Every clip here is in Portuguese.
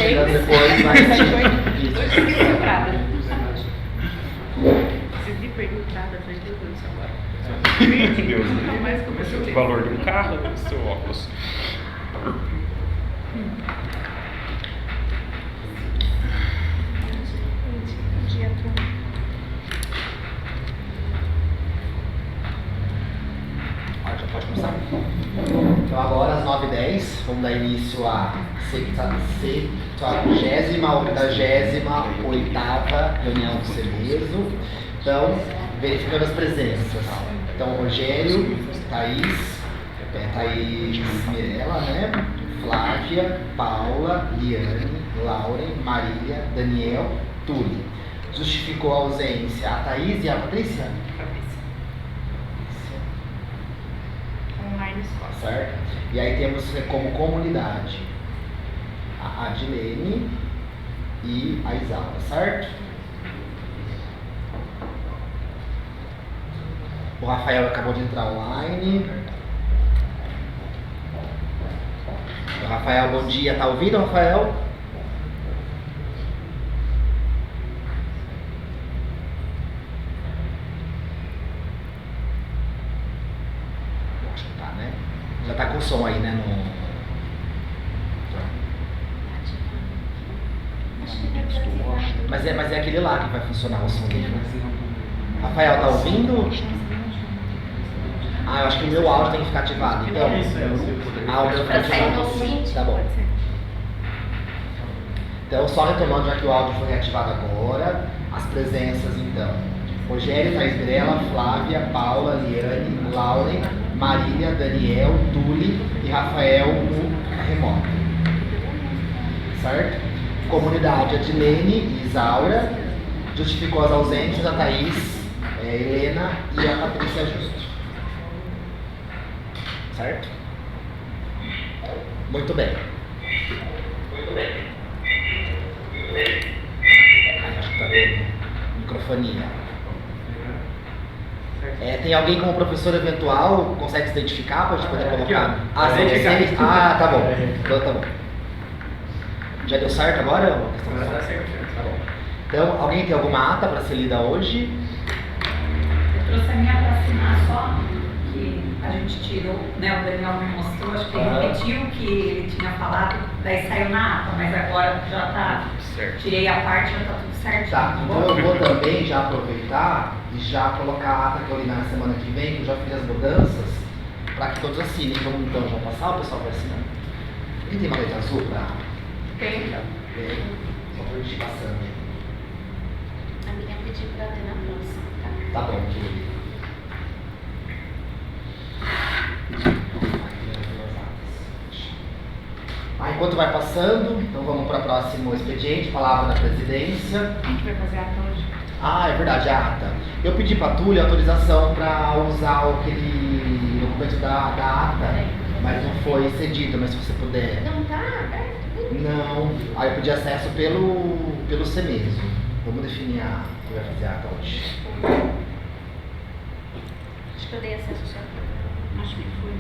chegando depois, mas... Hoje eu fiquei quebrada. Decidi perguntada, falei, meu Deus, agora. Meu Deus, Nunca mais começou a o valor de um carro, seu óculos. Já pode começar. Então agora às 9h10, vamos dar início à 78ª reunião do CEMESO. Então, verificando as presenças. Então, Rogério, Thaís Mirella, né? Flávia, Paula, Liane, Lauren, Maria, Daniel, Túlio. Justificou a ausência a Thaís e a Patrícia? Online escola. Certo? E aí temos como comunidade a Adilene e a Isaura, certo? O Rafael acabou de entrar online. O Rafael, bom dia. Tá ouvindo, Rafael? Acho que tá, né? Já tá com som aí, né? Mas é aquele lá que vai funcionar o som dele, né? Rafael, tá ouvindo? Eu acho que o meu áudio tem que ficar ativado, então. O meu fica ativado. Tá bom. Então, só retomando, já que o áudio foi reativado agora, as presenças, então. Rogério, Thaís Mirella, Flávia, Paula, Liane, Lauren, Marília, Daniel, Tuli e Rafael no remoto. Certo? Comunidade Adilene e Isaura. Justificou as ausências a Thaís, Helena e a Patrícia Justo. Certo? Muito bem. Acho que tá dando microfonia. Tem alguém como professor eventual? Consegue se identificar para a gente poder colocar? São vocês? Tá bom. Então tá bom. Já deu certo agora? Tá bom. Então, alguém tem alguma ata para ser lida hoje? Eu trouxe a minha para assinar só, que a gente tirou, né? O Daniel me mostrou, acho que ele repetiu o que ele tinha falado, daí saiu na ata, mas agora já tá. Certo. Tirei a parte, já tá tudo certo. Tá, então eu vou também já aproveitar e já colocar a ata que eu li na semana que vem, que eu já fiz as mudanças, para que todos assinem. Vamos então já passar, o pessoal vai assinando. Quem tem uma letra azul para? Tem. Só para a gente ir passando. A minha pediu pra ter na próxima, tá? Tá bom, enquanto vai passando, então vamos para o próximo expediente, palavra da presidência. A gente vai fazer a ata hoje. É verdade, a ata. Eu pedi para a Túlia autorização para usar aquele documento da ata, mas não foi cedido, mas se você puder. Não tá aberto? Não, aí eu pedi acesso pelo CEMESO. Vamos definir quem vai fazer a ata hoje. Acho que eu dei acesso só. Acho que foi.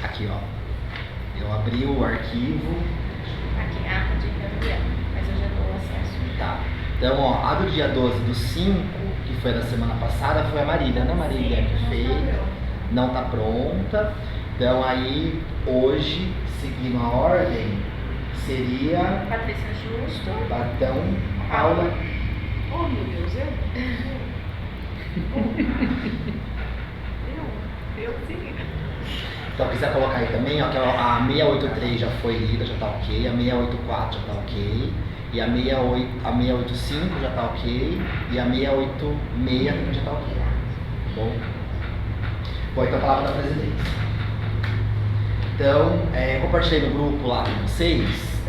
Aqui, ó. Eu abri o arquivo. Aqui, a ata de reunião, mas eu já dou acesso. Tá. Então, ó, a do dia 12/5, que foi da semana passada, foi a Marília, né, Marília? Que fez. Não tá pronta. Então, aí, hoje, seguindo a ordem, seria Patrícia Justo. Batão, Paula. Oh, meu Deus, eu sim. Então, quiser colocar aí também, ó, que a 683 já foi lida, já tá ok. A 684 já tá ok. E a 685 já tá ok. E a 686 também já tá ok. Bom, então a palavra da presidência. Então, compartilhei no grupo lá com vocês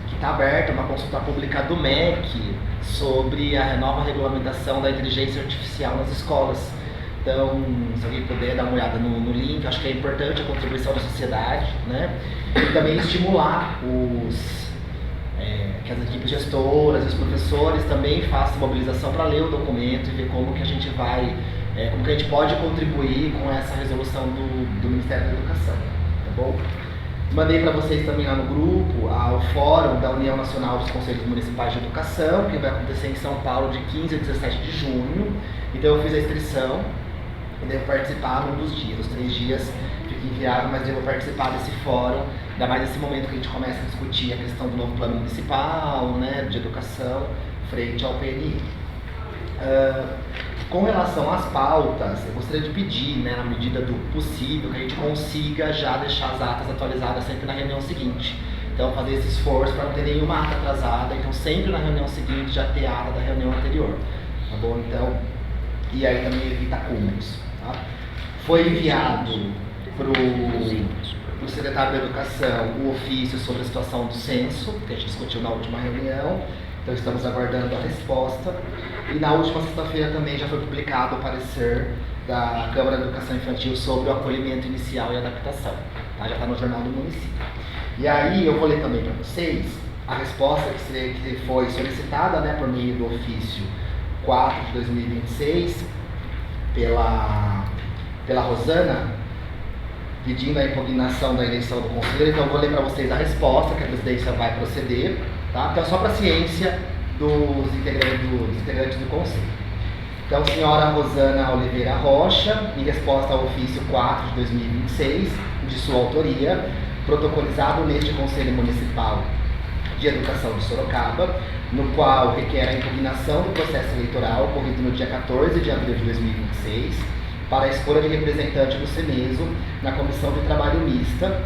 que está aberta uma consulta pública do MEC sobre a nova regulamentação da inteligência artificial nas escolas. Então, se alguém puder dar uma olhada no link, acho que é importante a contribuição da sociedade, né? E também estimular que as equipes gestoras e os professores também façam mobilização para ler o documento e ver como que a gente vai, como que a gente pode contribuir com essa resolução do Ministério da Educação, tá bom? Mandei para vocês também lá no grupo o Fórum da União Nacional dos Conselhos Municipais de Educação, que vai acontecer em São Paulo de 15 a 17 de junho. Então eu fiz a inscrição e devo participar num dos dias. Os 3 dias fica enviado, mas devo participar desse fórum, ainda mais nesse momento que a gente começa a discutir a questão do novo plano municipal, né, de educação, frente ao PNI. Com relação às pautas, eu gostaria de pedir, né, na medida do possível, que a gente consiga já deixar as atas atualizadas sempre na reunião seguinte. Então, fazer esse esforço para não ter nenhuma ata atrasada, então sempre na reunião seguinte já ter a ata da reunião anterior, tá bom? Então, e aí também evita acúmulos, tá? Foi enviado para o secretário da Educação o ofício sobre a situação do censo, que a gente discutiu na última reunião. Então estamos aguardando a resposta. E na última sexta-feira também já foi publicado o parecer da Câmara de Educação Infantil sobre o acolhimento inicial e adaptação. Tá? Já está no Jornal do Município. E aí eu vou ler também para vocês a resposta que foi solicitada, né, por meio do ofício 4 de 2026 pela Rosana, pedindo a impugnação da eleição do conselheiro. Então eu vou ler para vocês a resposta que a presidência vai proceder. Tá? Então, só para a ciência dos integrantes do Conselho. Então, senhora Rosana Oliveira Rocha, em resposta ao ofício 4 de 2026, de sua autoria, protocolizado neste Conselho Municipal de Educação de Sorocaba, no qual requer a impugnação do processo eleitoral ocorrido no dia 14 de abril de 2026, para a escolha de representante do CEMESO na Comissão de Trabalho Mista,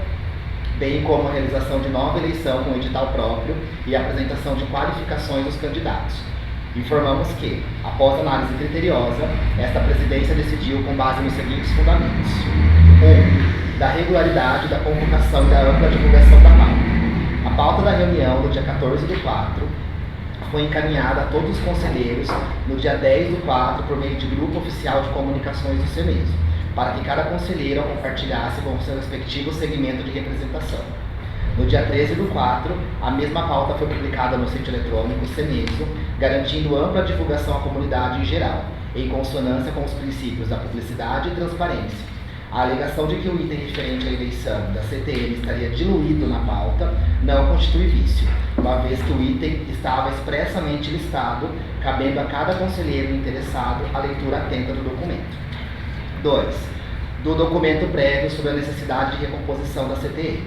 bem como a realização de nova eleição com edital próprio e a apresentação de qualificações dos candidatos. Informamos que, após análise criteriosa, esta presidência decidiu com base nos seguintes fundamentos. 1. Da regularidade da convocação e da ampla divulgação da pauta. A pauta da reunião do dia 14/4 foi encaminhada a todos os conselheiros no dia 10/4 por meio de grupo oficial de comunicações do CEMESO, para que cada conselheiro compartilhasse com seu respectivo segmento de representação. No dia 13/4, a mesma pauta foi publicada no sítio eletrônico CEMESO, garantindo ampla divulgação à comunidade em geral, em consonância com os princípios da publicidade e transparência. A alegação de que o item referente à eleição da CTM estaria diluído na pauta não constitui vício, uma vez que o item estava expressamente listado, cabendo a cada conselheiro interessado a leitura atenta do documento. 2. Do documento prévio sobre a necessidade de recomposição da CTM.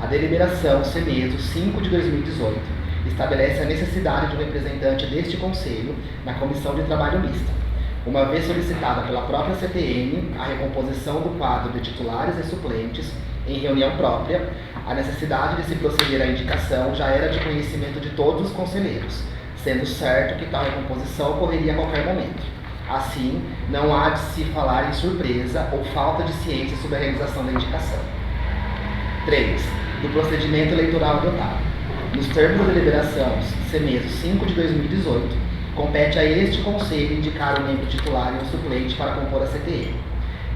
A deliberação CEMESO 5 de 2018 estabelece a necessidade de um representante deste Conselho na Comissão de Trabalho Mista. Uma vez solicitada pela própria CTM a recomposição do quadro de titulares e suplentes em reunião própria, a necessidade de se proceder à indicação já era de conhecimento de todos os conselheiros, sendo certo que tal recomposição ocorreria a qualquer momento. Assim, não há de se falar em surpresa ou falta de ciência sobre a realização da indicação. 3. Do procedimento eleitoral adotado. Nos termos da deliberação CEMESO 5 de 2018, compete a este Conselho indicar o membro titular e um suplente para compor a CTM.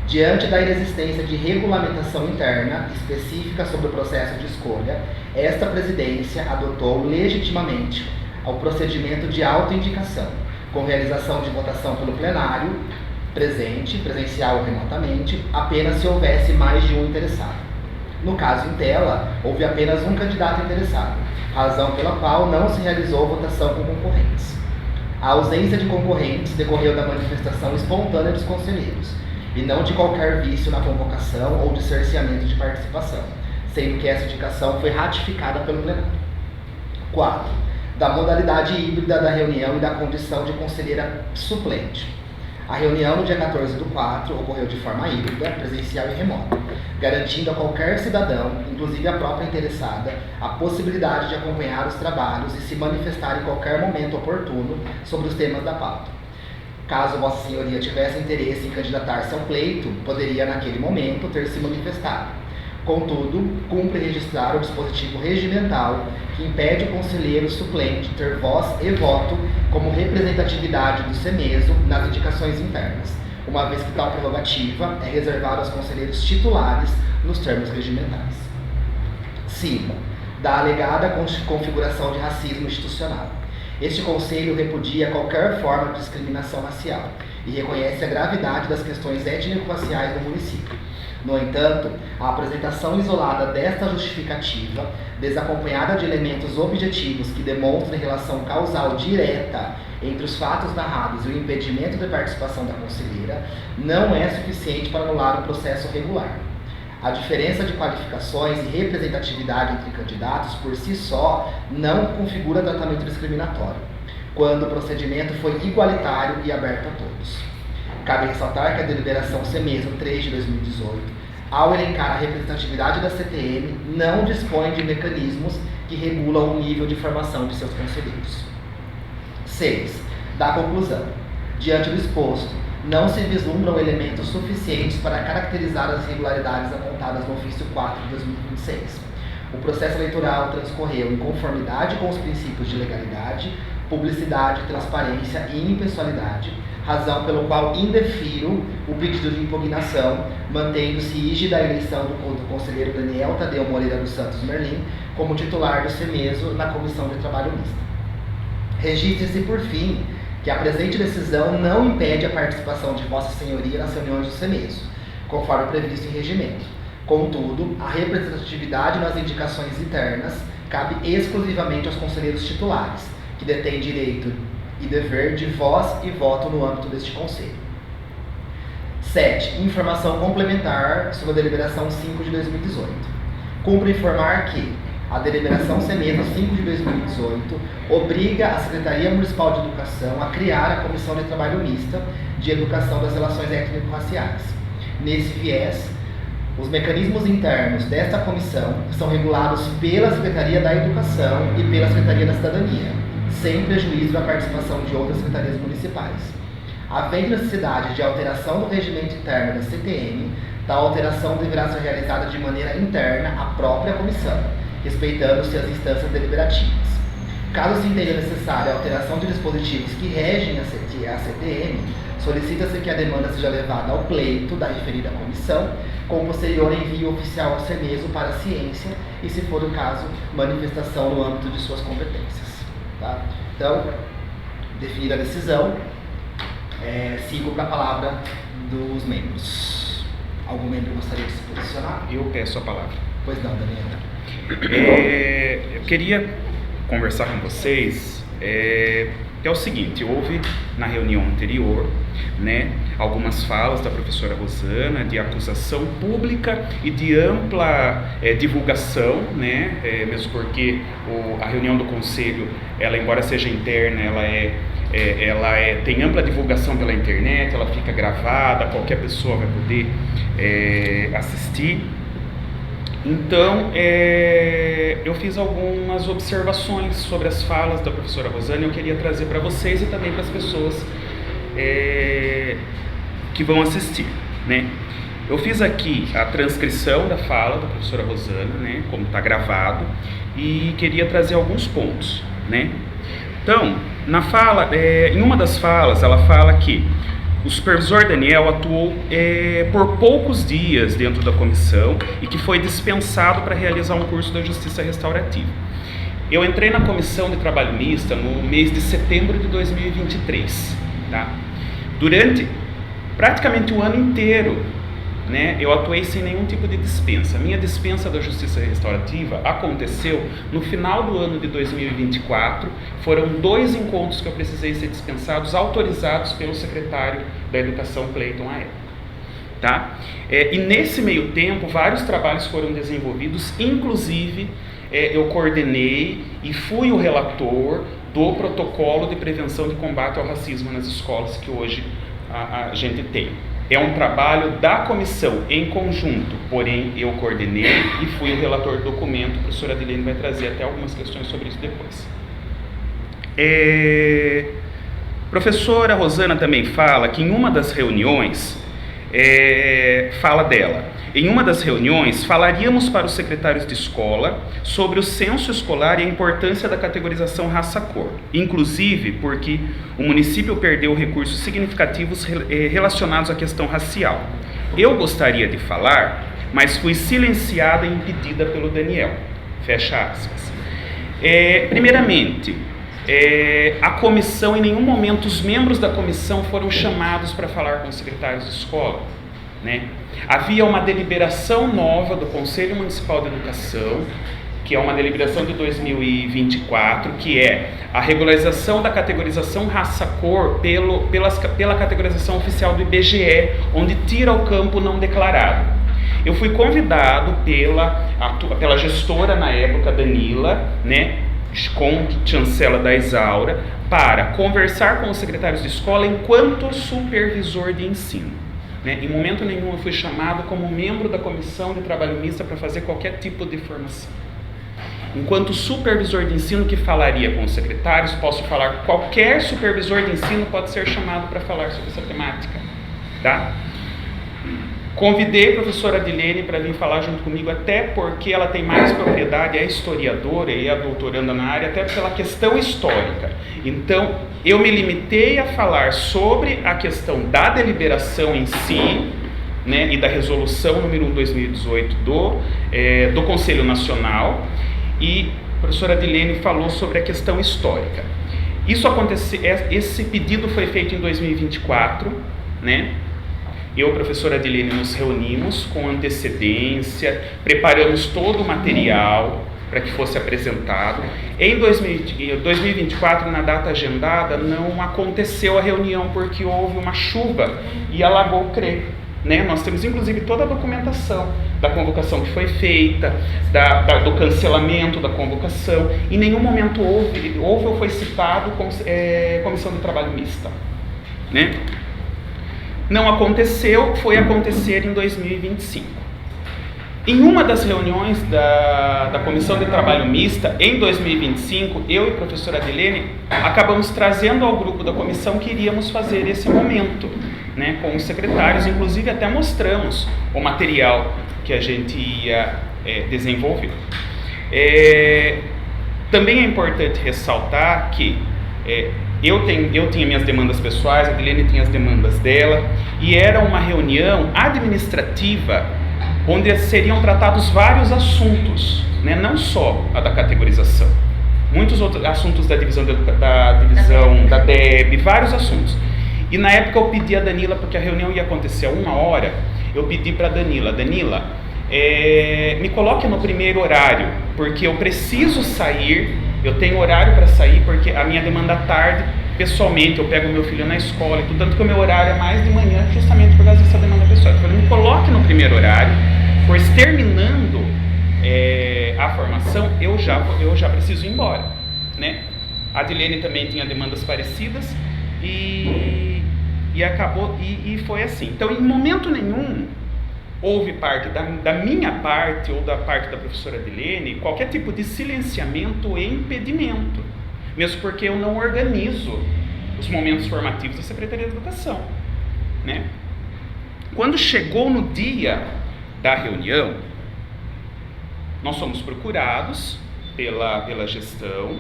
Diante da inexistência de regulamentação interna específica sobre o processo de escolha, esta presidência adotou legitimamente o procedimento de autoindicação, com realização de votação pelo plenário, presencial ou remotamente, apenas se houvesse mais de um interessado. No caso em tela, houve apenas um candidato interessado, razão pela qual não se realizou votação com concorrentes. A ausência de concorrentes decorreu da manifestação espontânea dos conselheiros, e não de qualquer vício na convocação ou de cerceamento de participação, sendo que essa indicação foi ratificada pelo plenário. 4. Da modalidade híbrida da reunião e da condição de conselheira suplente. A reunião no dia 14/4 ocorreu de forma híbrida, presencial e remota, garantindo a qualquer cidadão, inclusive a própria interessada, a possibilidade de acompanhar os trabalhos e se manifestar em qualquer momento oportuno sobre os temas da pauta. Caso Vossa Senhoria tivesse interesse em candidatar-se ao pleito, poderia naquele momento ter se manifestado. Contudo, cumpre registrar o dispositivo regimental que impede o conselheiro suplente ter voz e voto como representatividade do CEMESO nas indicações internas, uma vez que tal prerrogativa é reservada aos conselheiros titulares nos termos regimentais. 5. da alegada configuração de racismo institucional. Este Conselho repudia qualquer forma de discriminação racial e reconhece a gravidade das questões étnico-raciais no município. No entanto, a apresentação isolada desta justificativa, desacompanhada de elementos objetivos que demonstrem relação causal direta entre os fatos narrados e o impedimento de participação da conselheira, não é suficiente para anular o processo regular. A diferença de qualificações e representatividade entre candidatos por si só não configura tratamento discriminatório, quando o procedimento foi igualitário e aberto a todos. Cabe ressaltar que a deliberação CEMESO 3 de 2018, ao elencar a representatividade da CTM, não dispõe de mecanismos que regulam o nível de formação de seus conselheiros. 6. Da conclusão. Diante do exposto, não se vislumbram elementos suficientes para caracterizar as irregularidades apontadas no ofício 4 de 2026. O processo eleitoral transcorreu em conformidade com os princípios de legalidade, publicidade, transparência e impessoalidade, razão pelo qual indefiro o pedido de impugnação, mantendo-se rígida a eleição do conselheiro Daniel Tadeu Moreira dos Santos Merlim como titular do CEMESO na Comissão de Trabalho Mista. Registre-se, por fim, que a presente decisão não impede a participação de Vossa Senhoria nas reuniões do CEMESO, conforme previsto em regimento. Contudo, a representatividade nas indicações internas cabe exclusivamente aos conselheiros titulares, que detêm direito e dever de voz e voto no âmbito deste Conselho. 7. Informação complementar sobre a deliberação 5 de 2018. Cumpre informar que a deliberação CEMESO 5 de 2018 obriga a Secretaria Municipal de Educação a criar a Comissão de Trabalho Mista de Educação das Relações Étnico-Raciais. Nesse viés, os mecanismos internos desta comissão são regulados pela Secretaria da Educação e pela Secretaria da Cidadania, sem prejuízo da participação de outras secretarias municipais. Havendo necessidade de alteração do regimento interno da CTM, tal alteração deverá ser realizada de maneira interna à própria comissão, respeitando-se as instâncias deliberativas. Caso se entenda necessária a alteração de dispositivos que regem a CTM, solicita-se que a demanda seja levada ao pleito da referida comissão, com posterior envio oficial ao CEMESO para a ciência e, se for o caso, manifestação no âmbito de suas competências. Tá? Então, definida a decisão, sigo para a palavra dos membros. Algum membro gostaria de se posicionar? Eu peço a palavra. Pois não, Daniela. Eu queria conversar com vocês, que é o seguinte: houve na reunião anterior, né, algumas falas da professora Rosana de acusação pública e de ampla divulgação, né, mesmo porque a reunião do conselho, ela, embora seja interna, ela tem ampla divulgação pela internet, ela fica gravada, qualquer pessoa vai poder assistir. Então, eu fiz algumas observações sobre as falas da professora Rosana e eu queria trazer para vocês e também para as pessoas que vão assistir, né? Eu fiz aqui a transcrição da fala da professora Rosana, né, como está gravado, e queria trazer alguns pontos, né? Então, na fala, em uma das falas, ela fala que o supervisor Daniel atuou por poucos dias dentro da comissão e que foi dispensado para realizar um curso da Justiça Restaurativa. Eu entrei na comissão de trabalho mista no mês de setembro de 2023, tá? Durante praticamente o ano inteiro, né, eu atuei sem nenhum tipo de dispensa. Minha dispensa da Justiça Restaurativa aconteceu no final do ano de 2024. Foram 2 encontros que eu precisei ser dispensados, autorizados pelo secretário da Educação, Cleiton, à época. Tá? E nesse meio tempo, vários trabalhos foram desenvolvidos, inclusive eu coordenei e fui o relator do protocolo de prevenção de combate ao racismo nas escolas que hoje a gente tem. É um trabalho da comissão em conjunto, porém eu coordenei e fui o relator do documento. A professora Adilene vai trazer até algumas questões sobre isso depois. Professora Rosana também fala que em uma das reuniões, fala dela, em uma das reuniões falaríamos para os secretários de escola sobre o censo escolar e a importância da categorização raça-cor, inclusive porque o município perdeu recursos significativos relacionados à questão racial. Eu gostaria de falar, mas fui silenciada e impedida pelo Daniel. Fecha aspas. Primeiramente, a comissão, em nenhum momento os membros da comissão foram chamados para falar com os secretários de escola, né? Havia uma deliberação nova do Conselho Municipal de Educação, que é uma deliberação de 2024, que é a regularização da categorização raça-cor pela categorização oficial do IBGE, onde tira o campo não declarado. Eu fui convidado pela gestora na época, Danila, né, com chancela da Isaura, para conversar com os secretários de escola enquanto supervisor de ensino. Né? Em momento nenhum eu fui chamado como membro da comissão de trabalho mista para fazer qualquer tipo de formação. Enquanto supervisor de ensino que falaria com os secretários, posso falar, qualquer supervisor de ensino pode ser chamado para falar sobre essa temática. Tá? Convidei a professora Adilene para vir falar junto comigo, até porque ela tem mais propriedade, é historiadora e é doutoranda na área, até pela questão histórica. Então, eu me limitei a falar sobre a questão da deliberação em si, né, e da resolução número 1/2018 do Conselho Nacional, e a professora Adilene falou sobre a questão histórica. Esse pedido foi feito em 2024, né? Eu e a professora Adilene nos reunimos com antecedência, preparamos todo o material para que fosse apresentado. Em 2024, na data agendada, não aconteceu a reunião porque houve uma chuva e alagou o CRE. Né? Nós temos inclusive toda a documentação da convocação que foi feita, do cancelamento da convocação. Em nenhum momento houve ou foi citado comissão de trabalho mista. Né? Não aconteceu, foi acontecer em 2025. Em uma das reuniões da Comissão de Trabalho Mista, em 2025, eu e a professora Adilene acabamos trazendo ao grupo da comissão que iríamos fazer esse momento, né, com os secretários, inclusive até mostramos o material que a gente ia desenvolver. Também é importante ressaltar que eu tinha minhas demandas pessoais, a Adilene tinha as demandas dela, e era uma reunião administrativa onde seriam tratados vários assuntos, né? Não só a da categorização, muitos outros assuntos da divisão da DEB, vários assuntos. E na época eu pedi a Danila, porque a reunião ia acontecer a 1h, eu pedi para a Danila, me coloque no primeiro horário, porque eu preciso sair, eu tenho horário para sair, porque a minha demanda tarde, pessoalmente, eu pego meu filho na escola e tudo, tanto que o meu horário é mais de manhã, justamente por causa dessa demanda pessoal. Eu falei, me coloque no primeiro horário, pois terminando a formação, eu já preciso ir embora, né? A Adilene também tinha demandas parecidas e acabou, e foi assim. Então, em momento nenhum, houve parte da minha parte ou da parte da professora Adilene, qualquer tipo de silenciamento ou impedimento, mesmo porque eu não organizo os momentos formativos da Secretaria de Educação, né? Quando chegou no dia da reunião, nós fomos procurados pela gestão,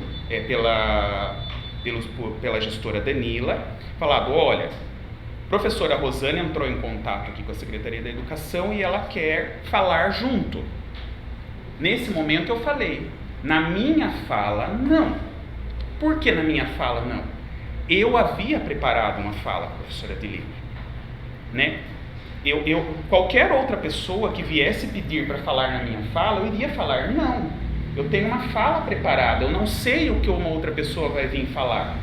pela gestora Danila, falado, olha, a professora Rosane entrou em contato aqui com a Secretaria da Educação e ela quer falar junto. Nesse momento eu falei, na minha fala, não. Por que na minha fala, não? Eu havia preparado uma fala, professora Adilene, né? Qualquer outra pessoa que viesse pedir para falar na minha fala, eu iria falar, não, eu tenho uma fala preparada, eu não sei o que uma outra pessoa vai vir falar,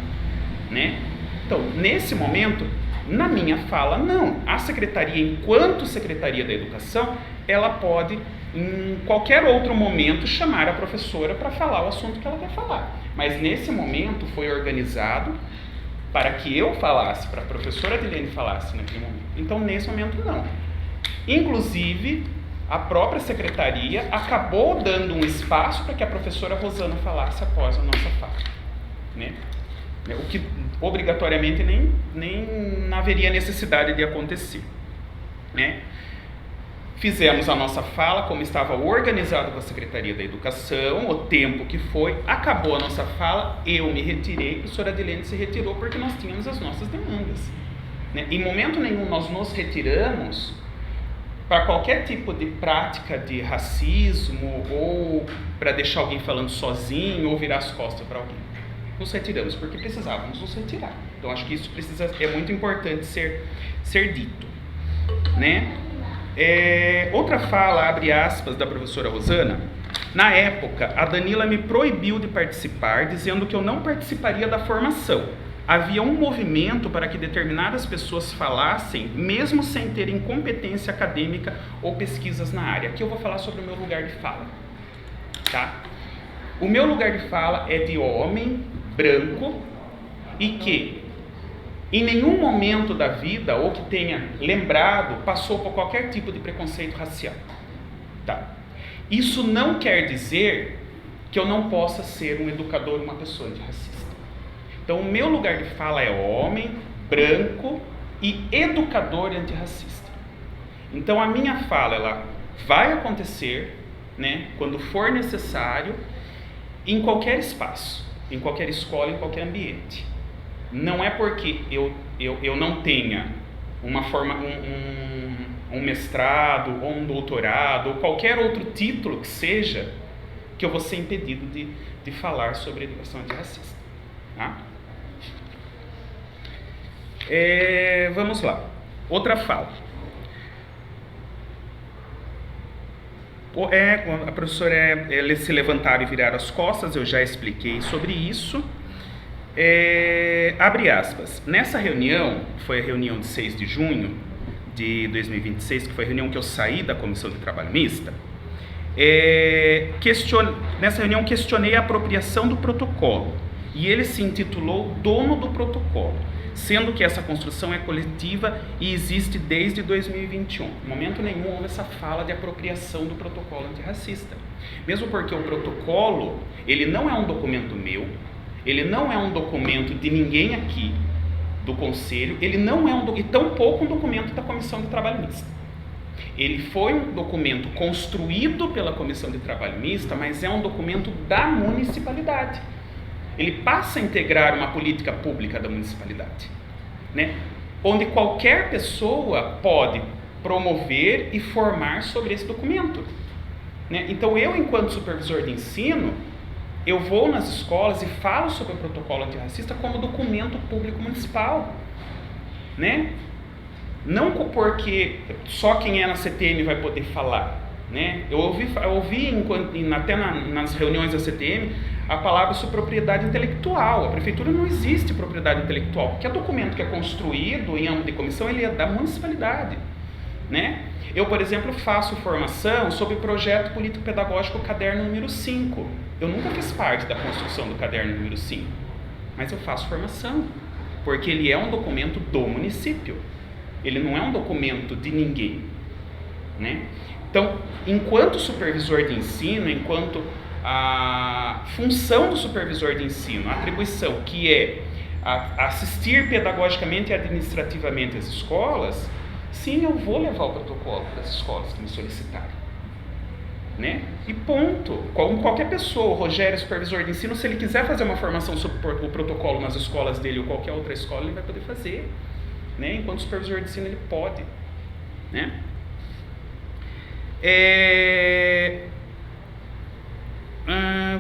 né? Então, nesse momento, na minha fala, não. A secretaria, enquanto Secretaria da Educação, ela pode, em qualquer outro momento, chamar a professora para falar o assunto que ela quer falar. Mas nesse momento foi organizado para que eu falasse, para a professora Adilene falasse naquele momento. Então, nesse momento, não. Inclusive, a própria secretaria acabou dando um espaço para que a professora Rosana falasse após a nossa fala, né? O que obrigatoriamente nem haveria necessidade de acontecer, né? Fizemos a nossa fala como estava organizado com a Secretaria da Educação, o tempo que foi, acabou a nossa fala, eu me retirei, a professora Adilene se retirou porque nós tínhamos as nossas demandas, né? Em momento nenhum nós nos retiramos para qualquer tipo de prática de racismo ou para deixar alguém falando sozinho ou virar as costas para alguém. Nos retiramos porque precisávamos nos retirar. Então acho que isso é muito importante ser dito, né? Outra fala, abre aspas, da professora Rosana. Na época, a Danila me proibiu de participar, dizendo que eu não participaria da formação. Havia um movimento para que determinadas pessoas falassem, mesmo sem terem competência acadêmica ou pesquisas na área. Aqui eu vou falar sobre o meu lugar de fala, tá? O meu lugar de fala é de homem branco e que em nenhum momento da vida, ou que tenha lembrado, passou por qualquer tipo de preconceito racial, tá? Isso não quer dizer que eu não possa ser um educador, uma pessoa antirracista. Então, o meu lugar de fala é homem, branco e educador antirracista. Então, a minha fala, ela vai acontecer, né, quando for necessário, em qualquer espaço, em qualquer escola, em qualquer ambiente. Não é porque eu não tenha um mestrado, ou um doutorado, ou qualquer outro título que seja, que eu vou ser impedido de falar sobre educação antirracista. Tá? Vamos lá. Outra fala. A professora se levantar e virar as costas, eu já expliquei sobre isso. Abre aspas. Nessa reunião, foi a reunião de 6 de junho de 2026, que foi a reunião que eu saí da Comissão de Trabalho Mista, nessa reunião questionei a apropriação do protocolo, e ele se intitulou Dono do Protocolo, sendo que essa construção é coletiva e existe desde 2021. Em momento nenhum houve essa fala de apropriação do protocolo antirracista. Mesmo porque o protocolo, ele não é um documento meu, ele não é um documento de ninguém aqui do Conselho, ele não é e tampouco um documento da Comissão de Trabalho Mista. Ele foi um documento construído pela Comissão de Trabalho Mista, mas é um documento da municipalidade. Ele passa a integrar uma política pública da municipalidade, né? Onde qualquer pessoa pode promover e formar sobre esse documento, né? Então eu, enquanto supervisor de ensino, eu vou nas escolas e falo sobre o protocolo antirracista como documento público municipal, né? Não porque só quem é na CTM vai poder falar, né? Eu ouvi até nas reuniões da CTM a palavra sobre propriedade intelectual. A prefeitura não existe propriedade intelectual, porque o documento que é construído em âmbito de comissão, ele é da municipalidade, né? Eu, por exemplo, faço formação sobre o projeto político-pedagógico Caderno número 5. Eu nunca fiz parte da construção do Caderno número 5, mas eu faço formação, porque ele é um documento do município. Ele não é um documento de ninguém, né? Então, enquanto supervisor de ensino, enquanto a função do supervisor de ensino, a atribuição que é assistir pedagogicamente e administrativamente as escolas, sim, eu vou levar o protocolo das escolas que me solicitarem, né? E ponto. Como qualquer pessoa, o Rogério, supervisor de ensino, se ele quiser fazer uma formação sobre o protocolo nas escolas dele ou qualquer outra escola, ele vai poder fazer, né? Enquanto supervisor de ensino, ele pode, né?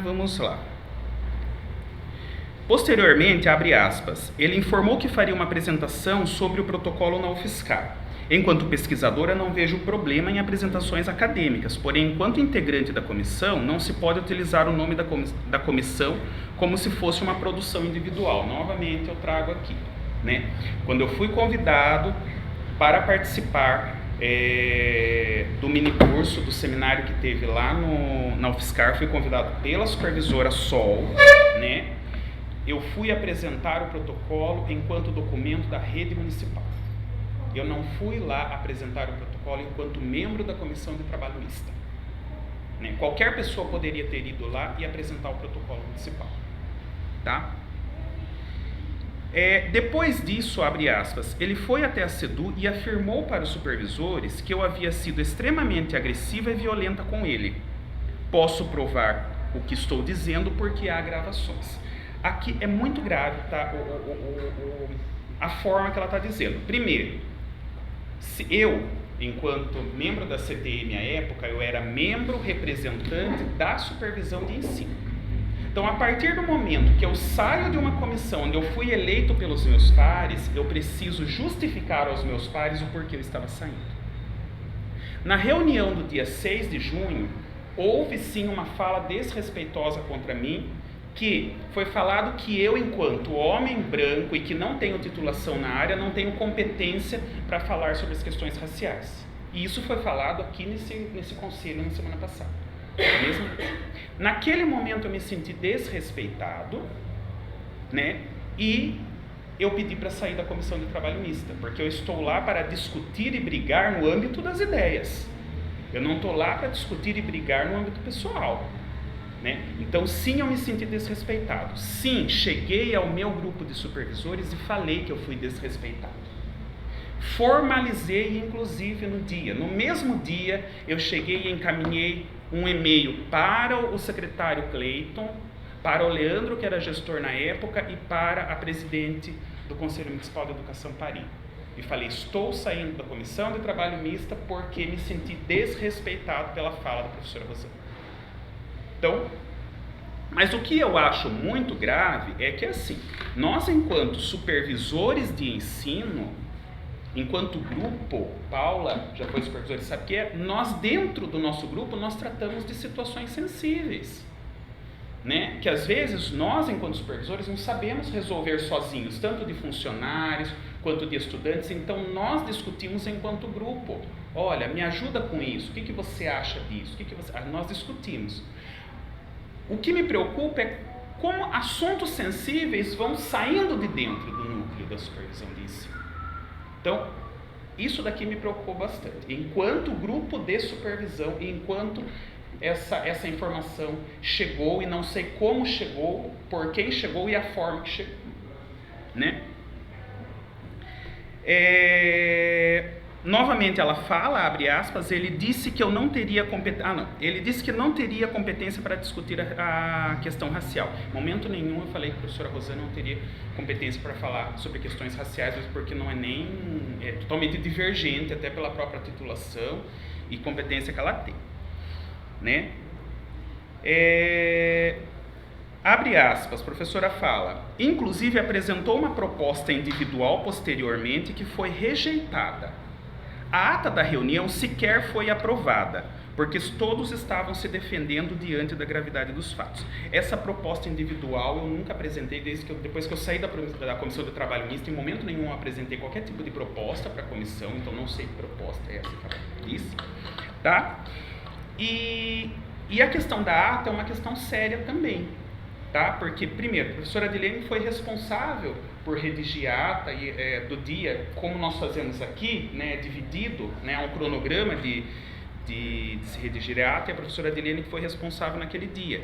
Vamos lá. Posteriormente, abre aspas, ele informou que faria uma apresentação sobre o protocolo na UFSCar. Enquanto pesquisadora, não vejo problema em apresentações acadêmicas, porém, enquanto integrante da comissão, não se pode utilizar o nome da comissão como se fosse uma produção individual. Novamente, eu trago aqui, né? Quando eu fui convidado para participar do mini curso, do seminário que teve lá na UFSCar, fui convidado pela supervisora Sol, né? Eu fui apresentar o protocolo enquanto documento da rede municipal. Eu não fui lá apresentar o protocolo enquanto membro da Comissão de Trabalho Mista, né? Qualquer pessoa poderia ter ido lá e apresentar o protocolo municipal, tá? Depois disso, abre aspas, ele foi até a SEDU e afirmou para os supervisores que eu havia sido extremamente agressiva e violenta com ele. Posso provar o que estou dizendo porque há gravações. Aqui é muito grave, tá? A forma que ela está dizendo. Primeiro, se eu enquanto membro da CTM à época, eu era membro representante da supervisão de ensino. Então, a partir do momento que eu saio de uma comissão onde eu fui eleito pelos meus pares, eu preciso justificar aos meus pares o porquê eu estava saindo. Na reunião do dia 6 de junho, houve sim uma fala desrespeitosa contra mim, que foi falado que eu, enquanto homem branco e que não tenho titulação na área, não tenho competência para falar sobre as questões raciais. E isso foi falado aqui nesse conselho na semana passada. Mesmo? Naquele momento eu me senti desrespeitado, né? E eu pedi para sair da comissão de trabalho mista, porque eu estou lá para discutir e brigar no âmbito das ideias. Eu não estou lá para discutir e brigar no âmbito pessoal. Né? Então, sim, eu me senti desrespeitado. Sim, cheguei ao meu grupo de supervisores e falei que eu fui desrespeitado. Formalizei, inclusive, no mesmo dia, eu cheguei e encaminhei um e-mail para o secretário Cleiton, para o Leandro, que era gestor na época, e para a presidente do Conselho Municipal de Educação Paris. E falei, estou saindo da comissão de trabalho mista porque me senti desrespeitado pela fala da professora Rosana. Então, mas o que eu acho muito grave é que, assim, nós, enquanto supervisores de ensino, enquanto grupo, Paula já foi supervisora e sabe o que é, nós, dentro do nosso grupo, nós tratamos de situações sensíveis, né? Que às vezes nós, enquanto supervisores, não sabemos resolver sozinhos, tanto de funcionários quanto de estudantes. Então nós discutimos enquanto grupo. Olha, me ajuda com isso, o que você acha disso? Nós discutimos. O que me preocupa é como assuntos sensíveis vão saindo de dentro do núcleo da supervisão de ensino. Então, isso daqui me preocupou bastante. Enquanto grupo de supervisão, enquanto essa informação chegou, e não sei como chegou, por quem chegou e a forma que chegou, né? Novamente ela fala, abre aspas, ele disse que eu não teria competência, ele disse que não teria competência para discutir a questão racial. Em momento nenhum eu falei que a professora Rosana não teria competência para falar sobre questões raciais, porque não é totalmente divergente, até pela própria titulação e competência que ela tem, né? Abre aspas, a professora fala, inclusive apresentou uma proposta individual posteriormente que foi rejeitada. A ata da reunião sequer foi aprovada, porque todos estavam se defendendo diante da gravidade dos fatos. Essa proposta individual eu nunca apresentei depois que eu saí da comissão de trabalho misto. Em momento nenhum eu apresentei qualquer tipo de proposta para a comissão, então não sei que proposta é essa que ela disse, tá? E a questão da ata é uma questão séria também, tá? Porque, primeiro, a professora Adilene foi responsável por redigir a ata do dia, como nós fazemos aqui, né, dividido, né, um cronograma de se redigir a ata, e a professora Adilene foi responsável naquele dia.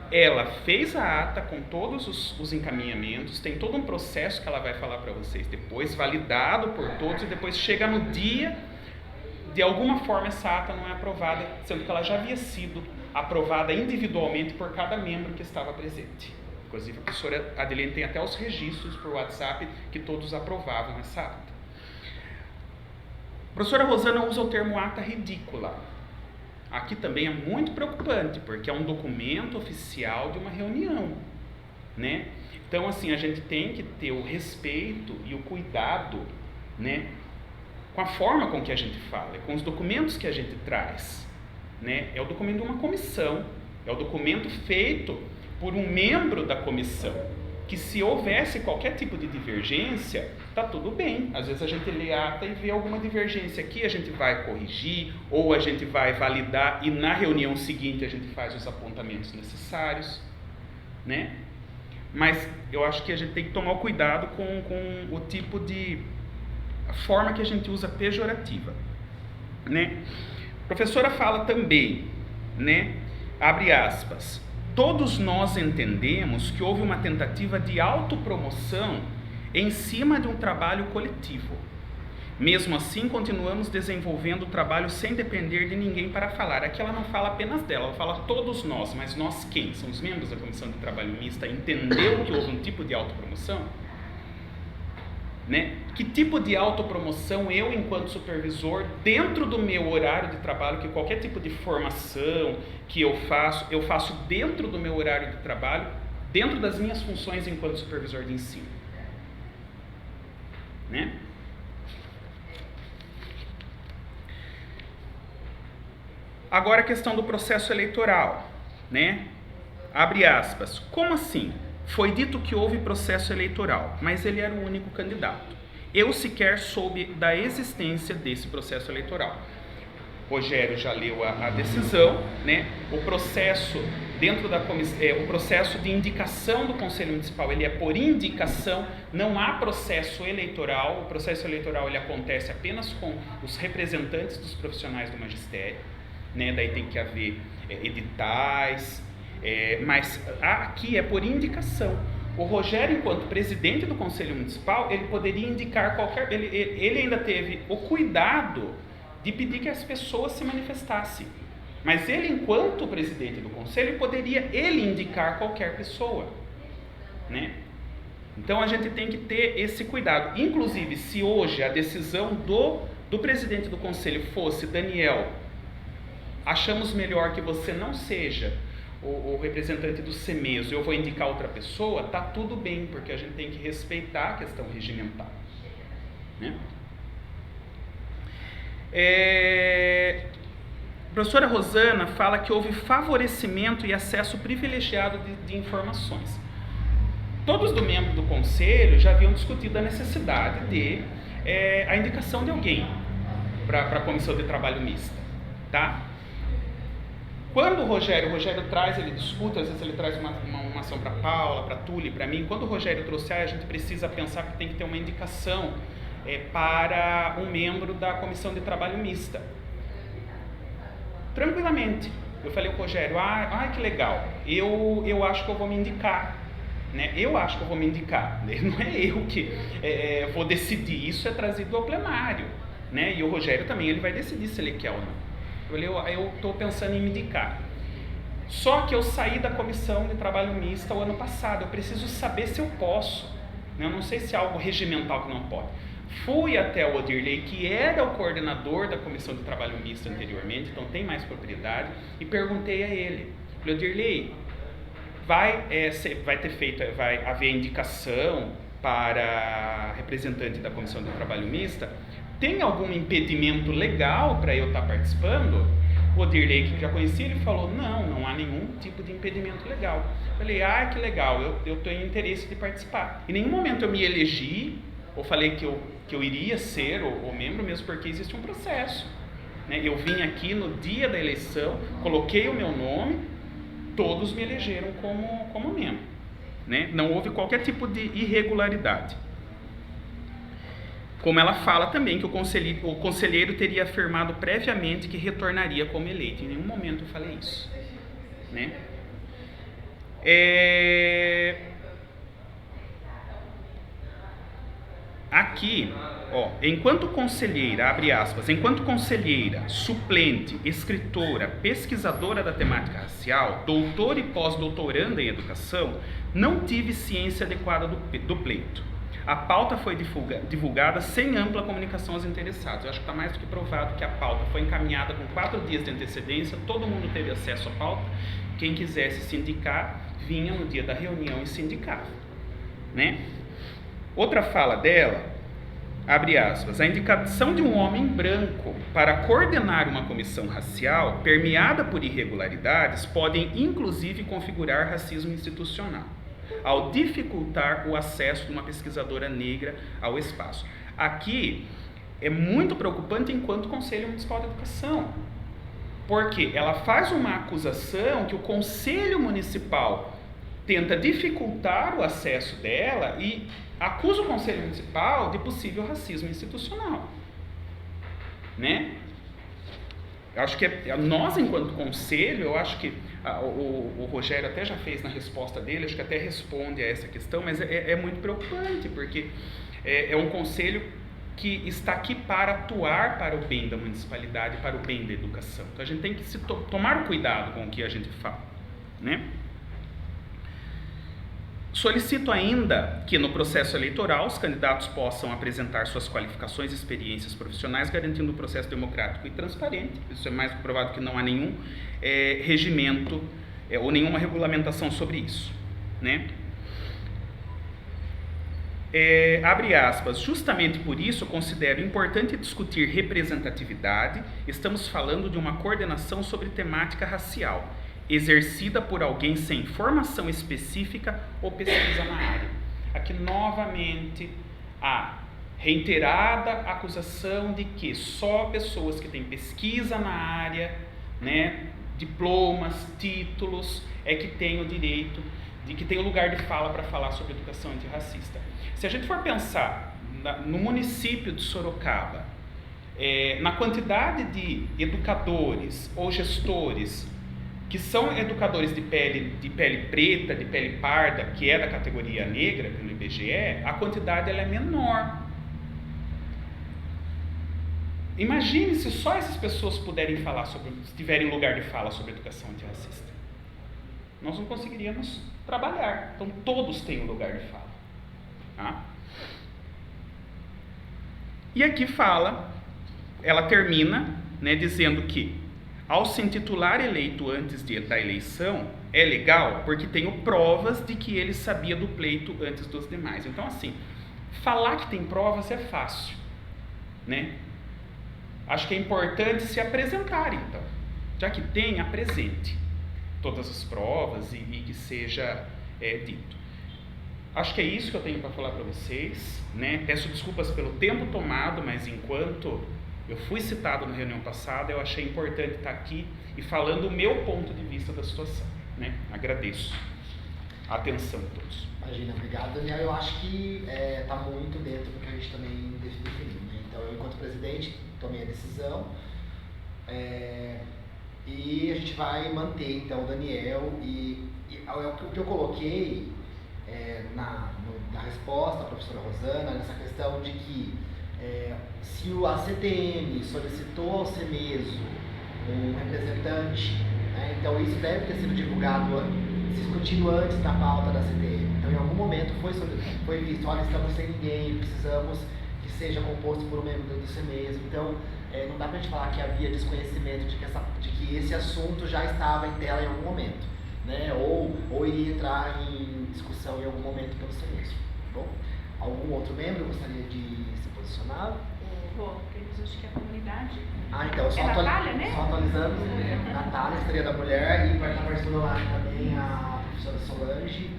Ela fez a ata com todos os encaminhamentos, tem todo um processo que ela vai falar para vocês depois, validado por todos, e depois chega no dia, de alguma forma essa ata não é aprovada, sendo que ela já havia sido aprovada individualmente por cada membro que estava presente. Inclusive a professora Adilene tem até os registros por WhatsApp que todos aprovavam essa ata. A professora Rosana usa o termo ata ridícula. Aqui também é muito preocupante, porque é um documento oficial de uma reunião, né? Então, assim, a gente tem que ter o respeito e o cuidado, né, com a forma com que a gente fala, com os documentos que a gente traz, né? É o documento de uma comissão, é o documento feito por um membro da comissão, que se houvesse qualquer tipo de divergência, tá tudo bem. Às vezes a gente lê a ata e vê alguma divergência aqui, a gente vai corrigir, ou a gente vai validar, e na reunião seguinte a gente faz os apontamentos necessários, né? Mas eu acho que a gente tem que tomar cuidado com o tipo de... a forma que a gente usa pejorativa, né? A professora fala também, né? Abre aspas. Todos nós entendemos que houve uma tentativa de autopromoção em cima de um trabalho coletivo. Mesmo assim, continuamos desenvolvendo o trabalho sem depender de ninguém para falar. Aqui ela não fala apenas dela, ela fala todos nós, mas nós quem? São os membros da Comissão de Trabalho Mista. Entendeu que houve um tipo de autopromoção? né? Que tipo de autopromoção eu, enquanto supervisor, dentro do meu horário de trabalho, que qualquer tipo de formação que eu faço dentro do meu horário de trabalho, dentro das minhas funções enquanto supervisor de ensino, né? Agora a questão do processo eleitoral, né? Abre aspas. Como assim? Foi dito que houve processo eleitoral, mas ele era o único candidato. Eu sequer soube da existência desse processo eleitoral. Rogério já leu a decisão, né? O processo dentro da o processo de indicação do Conselho Municipal, ele é por indicação, não há processo eleitoral. O processo eleitoral ele acontece apenas com os representantes dos profissionais do magistério, né? Daí tem que haver editais, mas aqui é por indicação. O Rogério, enquanto presidente do Conselho Municipal, ele poderia indicar qualquer... Ele ainda teve o cuidado de pedir que as pessoas se manifestassem. Mas ele, enquanto presidente do Conselho, poderia ele indicar qualquer pessoa, né? Então a gente tem que ter esse cuidado. Inclusive, se hoje a decisão do presidente do Conselho fosse: Daniel, achamos melhor que você não seja o representante do CEMESO, eu vou indicar outra pessoa, tá tudo bem, porque a gente tem que respeitar a questão regimental, né? A professora Rosana fala que houve favorecimento e acesso privilegiado de informações. Todos do membro do conselho já haviam discutido a necessidade de a indicação de alguém para a comissão de trabalho mista, tá? Quando o Rogério traz, ele discuta, às vezes ele traz uma ação para a Paula, para a Tule, para mim. Quando o Rogério trouxe, a gente precisa pensar que tem que ter uma indicação para um membro da comissão de trabalho mista. Tranquilamente. Eu falei ao Rogério, que legal, eu acho que eu vou me indicar. Né? Eu acho que eu vou me indicar. Não é eu que vou decidir, isso é trazido ao plenário. Né? E o Rogério também, ele vai decidir se ele quer ou não. Eu estou pensando em me indicar. Só que eu saí da comissão de trabalho mista o ano passado. Eu preciso saber se eu posso. Eu não sei se é algo regimental que não pode. Fui até o Odirley, que era o coordenador da comissão de trabalho mista anteriormente, então tem mais propriedade, e perguntei a ele. Falei, Odirley, vai haver indicação para representante da comissão de trabalho mista? Tem algum impedimento legal para eu estar participando? O Odirley, que já conhecia, ele falou, não há nenhum tipo de impedimento legal. Eu falei, que legal, eu tenho interesse de participar. Em nenhum momento eu me elegi, ou falei que eu iria ser o membro, mesmo porque existe um processo. Né? Eu vim aqui no dia da eleição, coloquei o meu nome, todos me elegeram como membro. Né? Não houve qualquer tipo de irregularidade. Como ela fala também que o conselheiro teria afirmado previamente que retornaria como eleito. Em nenhum momento eu falei isso. Né? Aqui, enquanto conselheira, abre aspas, enquanto conselheira, suplente, escritora, pesquisadora da temática racial, doutora e pós-doutoranda em educação, não tive ciência adequada do pleito. A pauta foi divulgada sem ampla comunicação aos interessados. Eu acho que está mais do que provado que a pauta foi encaminhada com 4 dias de antecedência, todo mundo teve acesso à pauta. Quem quisesse se indicar, vinha no dia da reunião e se indicava. Né? Outra fala dela, abre aspas, a indicação de um homem branco para coordenar uma comissão racial permeada por irregularidades podem inclusive configurar racismo institucional, ao dificultar o acesso de uma pesquisadora negra ao espaço. Aqui é muito preocupante enquanto Conselho Municipal de Educação, porque ela faz uma acusação que o Conselho Municipal tenta dificultar o acesso dela e acusa o Conselho Municipal de possível racismo institucional. Né? Eu acho que nós, enquanto Conselho, eu acho que o Rogério até já fez na resposta dele, acho que até responde a essa questão, mas é muito preocupante, porque é um Conselho que está aqui para atuar para o bem da municipalidade, para o bem da educação. Então a gente tem que tomar cuidado com o que a gente fala. Né? Solicito ainda que no processo eleitoral os candidatos possam apresentar suas qualificações e experiências profissionais, garantindo um processo democrático e transparente. Isso é mais provado que não há nenhum regimento ou nenhuma regulamentação sobre isso, né? Abre aspas, justamente por isso eu considero importante discutir representatividade. Estamos falando de uma coordenação sobre temática racial, exercida por alguém sem formação específica ou pesquisa na área. Aqui novamente a reiterada acusação de que só pessoas que têm pesquisa na área, né, diplomas, títulos, é que têm o direito, de que tem o lugar de fala para falar sobre educação antirracista. Se a gente for pensar no município de Sorocaba, na quantidade de educadores ou gestores que são educadores de pele preta, de pele parda, que é da categoria negra pelo IBGE, a quantidade ela é menor. Imagine se só essas pessoas puderem falar sobre, se tiverem lugar de fala sobre educação antirracista. Nós não conseguiríamos trabalhar. Então todos têm um lugar de fala. Tá? E aqui fala, ela termina, né, dizendo que ao se intitular eleito antes da eleição, é legal porque tenho provas de que ele sabia do pleito antes dos demais. Então, assim, falar que tem provas é fácil, né? Acho que é importante se apresentar, então. Já que tem, apresente todas as provas e que seja dito. Acho que é isso que eu tenho para falar para vocês, né? Peço desculpas pelo tempo tomado, mas enquanto eu fui citado na reunião passada, eu achei importante estar aqui e falando o meu ponto de vista da situação, né? Agradeço a atenção de todos. Imagina, obrigado, Daniel. Eu acho que está muito dentro do que a gente também definiu, né? Então, eu, enquanto presidente, tomei a decisão e a gente vai manter, então, o Daniel o que eu coloquei na resposta à professora Rosana, nessa questão de que se a CTM solicitou ao CEMESO um representante, né, então isso deve ter sido divulgado, discutido antes da pauta da CTM. Então, em algum momento foi visto, olha, estamos sem ninguém, precisamos que seja composto por um membro do CEMESO. Então, não dá pra gente falar que havia desconhecimento de que esse assunto já estava em tela em algum momento, né, ou iria entrar em discussão em algum momento pelo CEMESO. Bom, algum outro membro gostaria de se posicionar? Temos, acho que a comunidade. Então, só Natália, né? Só atualizando. Natália, Estrela da Mulher, e vai estar participando lá também a professora Solange,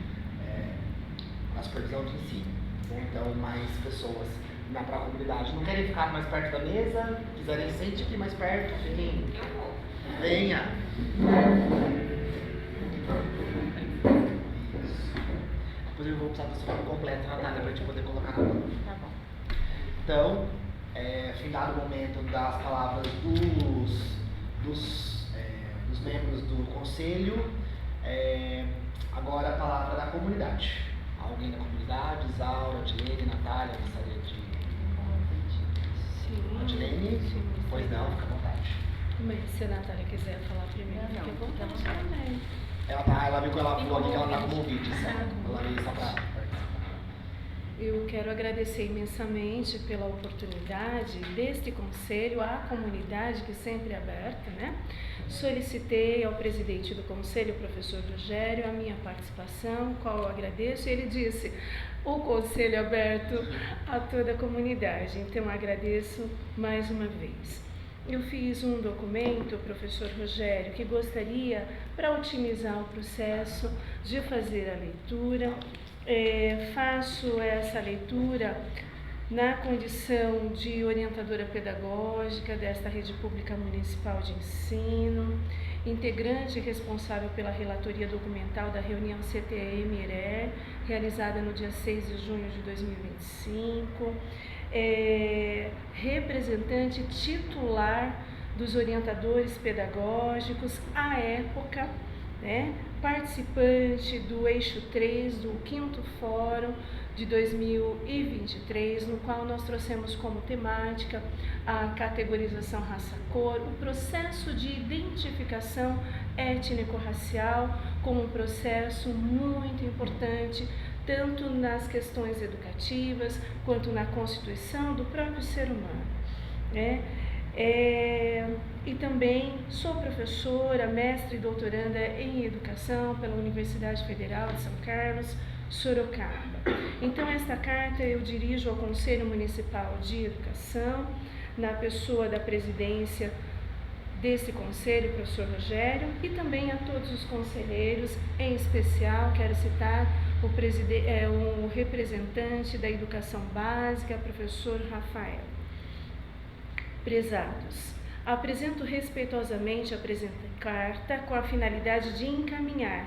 a supervisão de ensino. Então, mais pessoas para a comunidade. Não querem ficar mais perto da mesa? Quiserem sentir aqui mais perto, fiquem. Venha! Depois eu vou precisar do seu nome completo, Natália, para a gente poder colocar na mão. Tá bom. Então, findado o momento das palavras dos membros do conselho, agora a palavra da comunidade. Alguém da comunidade? Isaura, Dilene, Natália, gostaria de... Sim. Dilene? Sim. Pois não, fica à vontade. Mas se a Natália quiser falar primeiro, Não, fica à fica à vontade vontade. também. Ela viu que ela falou aqui que ela está como ouvinte, certo? Ela veio só para participar. Eu quero agradecer imensamente pela oportunidade deste conselho à comunidade, que sempre é aberta, né? Solicitei ao presidente do conselho, o professor Rogério, a minha participação, qual eu agradeço, e ele disse, o conselho é aberto a toda a comunidade, então agradeço mais uma vez. Eu fiz um documento, professor Rogério, que gostaria, para otimizar o processo, de fazer a leitura. Faço essa leitura na condição de orientadora pedagógica desta rede pública municipal de ensino, integrante responsável pela relatoria documental da reunião CTM-IRE, realizada no dia 6 de junho de 2025, representante titular dos orientadores pedagógicos à época, né, participante do eixo 3 do 5º Fórum de 2023, no qual nós trouxemos como temática a categorização raça-cor, o processo de identificação étnico-racial como um processo muito importante tanto nas questões educativas quanto na constituição do próprio ser humano, né? E também sou professora, mestre e doutoranda em educação pela Universidade Federal de São Carlos, Sorocaba. Então, esta carta eu dirijo ao Conselho Municipal de Educação, na pessoa da presidência desse conselho, professor Rogério, e também a todos os conselheiros, em especial quero citar o representante da educação básica, professor Rafael. Prezados, apresento respeitosamente a presente carta com a finalidade de encaminhar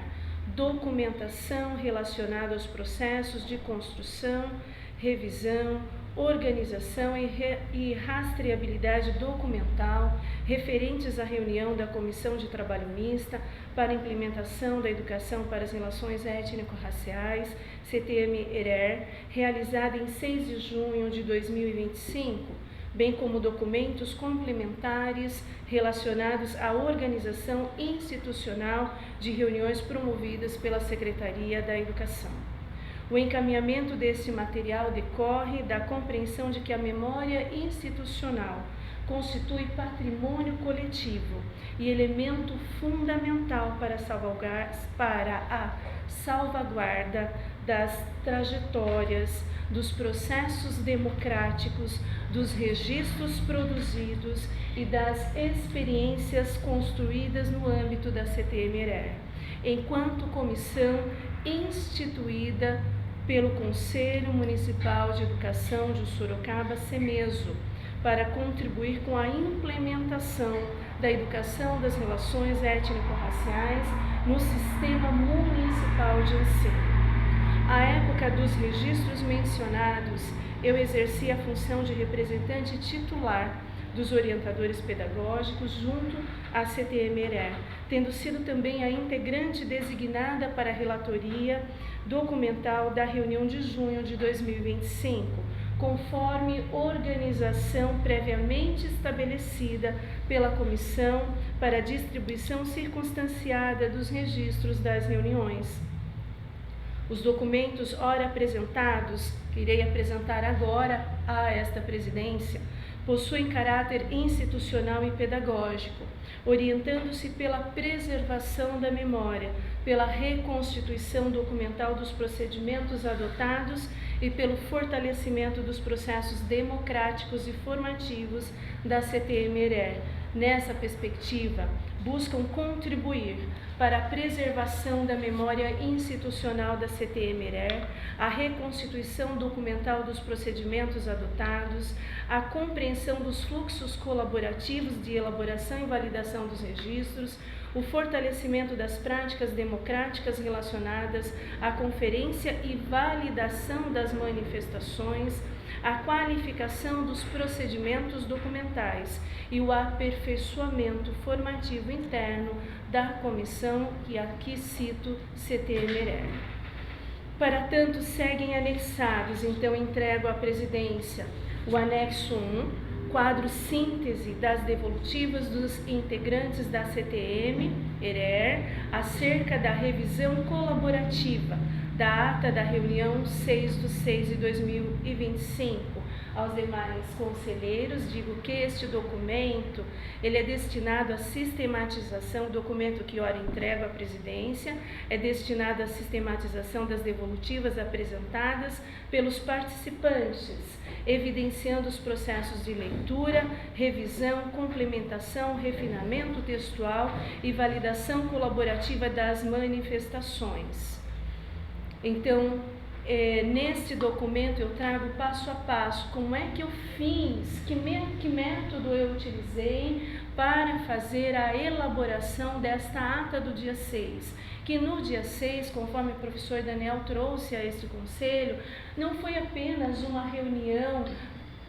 documentação relacionada aos processos de construção, revisão, organização e rastreabilidade documental referentes à reunião da Comissão de Trabalho Mista para a Implementação da Educação para as Relações Étnico-Raciais, CTM-ERER, realizada em 6 de junho de 2025, bem como documentos complementares relacionados à organização institucional de reuniões promovidas pela Secretaria da Educação. O encaminhamento desse material decorre da compreensão de que a memória institucional constitui patrimônio coletivo e elemento fundamental para a salvaguarda das trajetórias, dos processos democráticos, dos registros produzidos e das experiências construídas no âmbito da CTM-ERER, enquanto comissão instituída pelo Conselho Municipal de Educação de Sorocaba, CEMESO, para contribuir com a implementação da educação das relações étnico-raciais no sistema municipal de ensino. À época dos registros mencionados, eu exerci a função de representante titular dos orientadores pedagógicos junto à CTM-ERER, tendo sido também a integrante designada para a relatoria documental da reunião de junho de 2025, conforme organização previamente estabelecida pela Comissão para a distribuição circunstanciada dos registros das reuniões. Os documentos ora apresentados, que irei apresentar agora a esta presidência, possuem caráter institucional e pedagógico, orientando-se pela preservação da memória, pela reconstituição documental dos procedimentos adotados e pelo fortalecimento dos processos democráticos e formativos da CTM-ERER. Nessa perspectiva, buscam contribuir para a preservação da memória institucional da CTM-ERER, a reconstituição documental dos procedimentos adotados, a compreensão dos fluxos colaborativos de elaboração e validação dos registros, o fortalecimento das práticas democráticas relacionadas à conferência e validação das manifestações, a qualificação dos procedimentos documentais e o aperfeiçoamento formativo interno da comissão, que aqui cito CTM-ERER. Para tanto, seguem anexados, então entrego à presidência o anexo 1, quadro síntese das devolutivas dos integrantes da CTM-ERER acerca da revisão colaborativa da ata da reunião 6/6/2025. Aos demais conselheiros, digo que este documento ele é destinado à sistematização, o documento que ora entrego à presidência, é destinado à sistematização das devolutivas apresentadas pelos participantes, evidenciando os processos de leitura, revisão, complementação, refinamento textual e validação colaborativa das manifestações. Então, neste documento eu trago passo a passo como é que eu fiz, que método eu utilizei para fazer a elaboração desta ata do dia 6, que no dia 6, conforme o professor Daniel trouxe a este conselho, não foi apenas uma reunião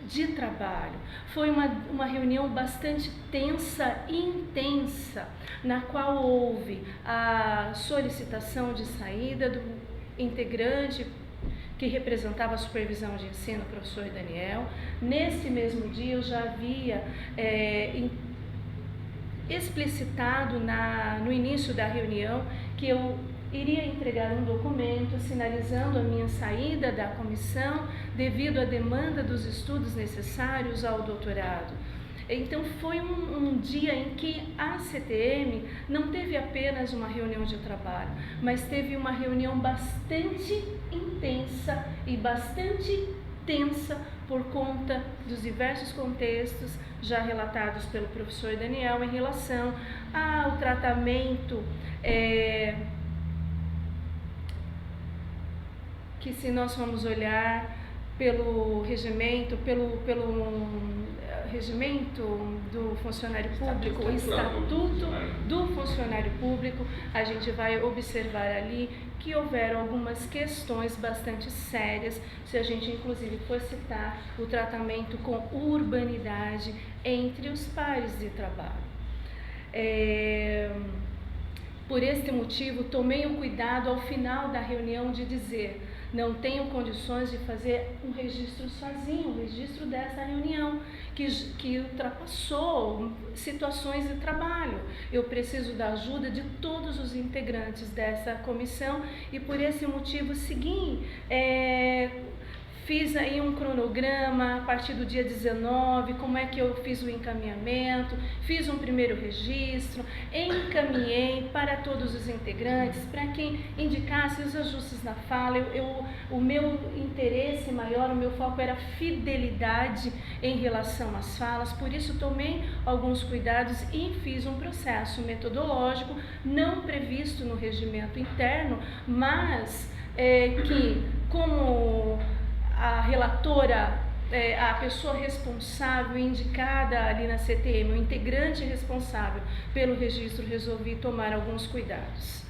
de trabalho, foi uma reunião bastante tensa e intensa, na qual houve a solicitação de saída do integrante que representava a supervisão de ensino, o professor Daniel. Nesse mesmo dia eu já havia explicitado no início da reunião que eu iria entregar um documento sinalizando a minha saída da comissão devido à demanda dos estudos necessários ao doutorado. Então foi um dia em que a CTM não teve apenas uma reunião de trabalho, mas teve uma reunião bastante intensa e bastante tensa por conta dos diversos contextos já relatados pelo professor Daniel em relação ao tratamento que, se nós formos olhar pelo regimento do funcionário público, o Estatuto do Funcionário Público, a gente vai observar ali que houveram algumas questões bastante sérias, se a gente inclusive for citar o tratamento com urbanidade entre os pares de trabalho. Por este motivo, tomei o cuidado ao final da reunião de dizer: não tenho condições de fazer um registro sozinho, um registro dessa reunião que ultrapassou situações de trabalho. Eu preciso da ajuda de todos os integrantes dessa comissão e por esse motivo segui. Fiz aí um cronograma a partir do dia 19, como é que eu fiz o encaminhamento, fiz um primeiro registro, encaminhei para todos os integrantes, para quem indicasse os ajustes na fala. O meu interesse maior, o meu foco era fidelidade em relação às falas, por isso tomei alguns cuidados e fiz um processo metodológico não previsto no regimento interno, mas que, como a relatora, a pessoa responsável indicada ali na CTM, o integrante responsável pelo registro, resolvi tomar alguns cuidados.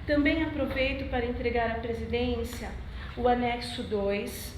Também aproveito para entregar à presidência o anexo 2,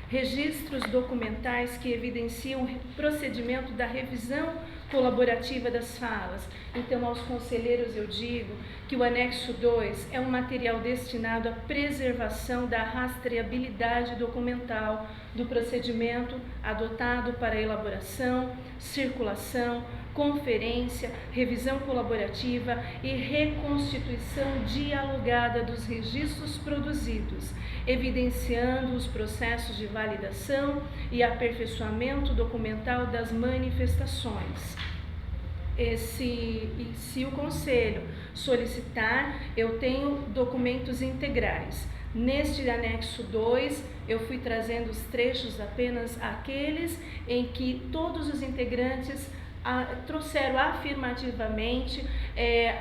registros documentais que evidenciam o procedimento da revisão colaborativa das falas. Então, aos conselheiros eu digo que o anexo 2 é um material destinado à preservação da rastreabilidade documental do procedimento adotado para elaboração, circulação, conferência, revisão colaborativa e reconstituição dialogada dos registros produzidos, evidenciando os processos de validação e aperfeiçoamento documental das manifestações. Se o Conselho solicitar, eu tenho documentos integrais. Neste anexo 2, eu fui trazendo os trechos apenas aqueles em que todos os integrantes trouxeram afirmativamente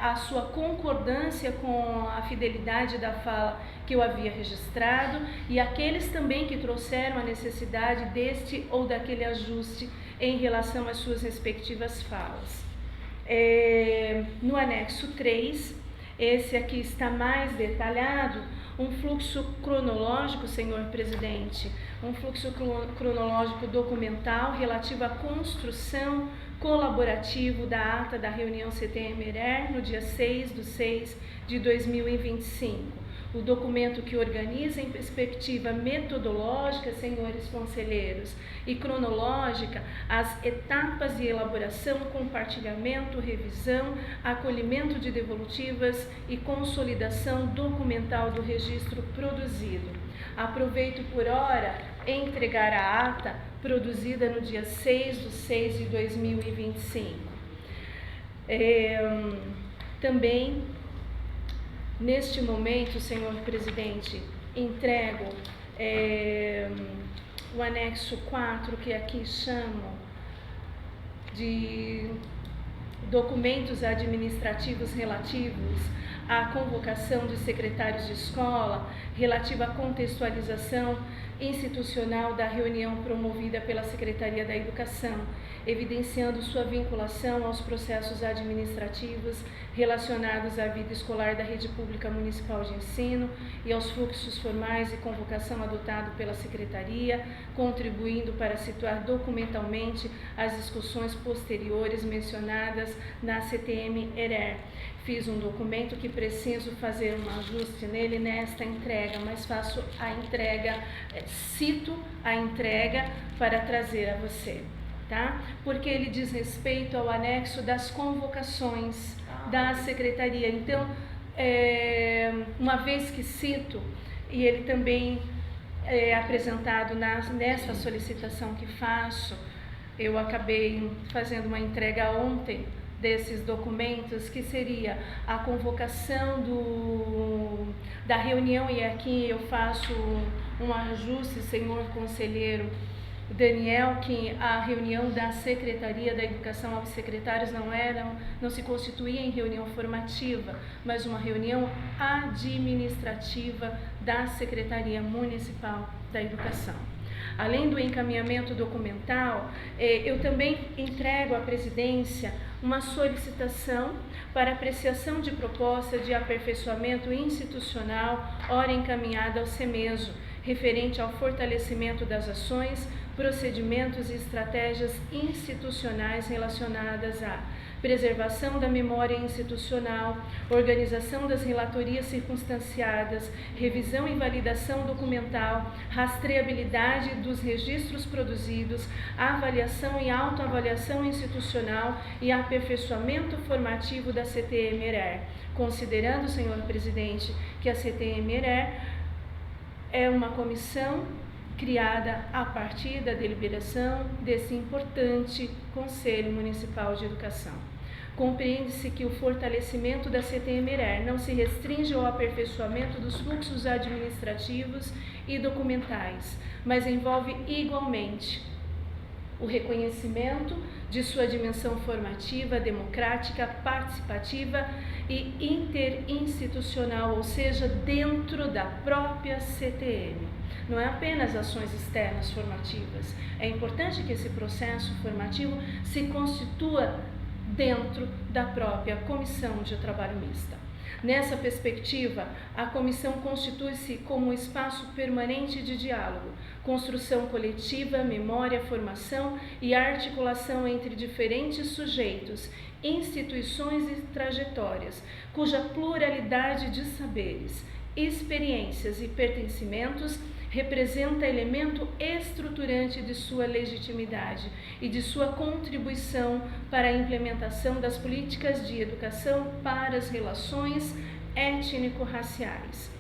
a sua concordância com a fidelidade da fala que eu havia registrado e aqueles também que trouxeram a necessidade deste ou daquele ajuste em relação às suas respectivas falas. No anexo 3, esse aqui está mais detalhado, um fluxo cronológico, senhor presidente, um fluxo cronológico documental relativo à construção colaborativo da ata da reunião CTM-ERER no dia 6/6/2025. O documento que organiza em perspectiva metodológica, senhores conselheiros, e cronológica as etapas de elaboração, compartilhamento, revisão, acolhimento de devolutivas e consolidação documental do registro produzido. Aproveito por hora entregar a ata produzida no dia 6/6/2025. Também, neste momento, senhor presidente, entrego o anexo 4, que aqui chamo de documentos administrativos relativos à convocação de secretários de escola, relativa à contextualização institucional da reunião promovida pela Secretaria da Educação, evidenciando sua vinculação aos processos administrativos relacionados à vida escolar da Rede Pública Municipal de Ensino e aos fluxos formais e convocação adotado pela Secretaria, contribuindo para situar documentalmente as discussões posteriores mencionadas na CTM-ERER. Fiz um documento que preciso fazer um ajuste nele nesta entrega, mas faço a entrega, cito a entrega para trazer a você, tá? Porque ele diz respeito ao anexo das convocações da Secretaria. Então, uma vez que cito, e ele também é apresentado nessa solicitação que faço, eu acabei fazendo uma entrega ontem desses documentos, que seria a convocação da reunião, e aqui eu faço um ajuste, senhor conselheiro Daniel, que a reunião da Secretaria da Educação aos secretários não se constituía em reunião formativa, mas uma reunião administrativa da Secretaria Municipal da Educação. Além do encaminhamento documental, eu também entrego à presidência uma solicitação para apreciação de proposta de aperfeiçoamento institucional, ora encaminhada ao CEMESO, referente ao fortalecimento das ações, procedimentos e estratégias institucionais relacionadas à preservação da memória institucional, organização das relatorias circunstanciadas, revisão e validação documental, rastreabilidade dos registros produzidos, avaliação e autoavaliação institucional e aperfeiçoamento formativo da CTE-Merer, considerando, senhor presidente, que a CTE-Merer é uma comissão criada a partir da deliberação desse importante Conselho Municipal de Educação. Compreende-se que o fortalecimento da CTE-Merer não se restringe ao aperfeiçoamento dos fluxos administrativos e documentais, mas envolve igualmente o reconhecimento de sua dimensão formativa, democrática, participativa e interinstitucional, ou seja, dentro da própria CTM. Não é apenas ações externas formativas. É importante que esse processo formativo se constitua dentro da própria Comissão de Trabalho Mista. Nessa perspectiva, a comissão constitui-se como um espaço permanente de diálogo, construção coletiva, memória, formação e articulação entre diferentes sujeitos, instituições e trajetórias, cuja pluralidade de saberes, experiências e pertencimentos representa elemento estruturante de sua legitimidade e de sua contribuição para a implementação das políticas de educação para as relações étnico-raciais.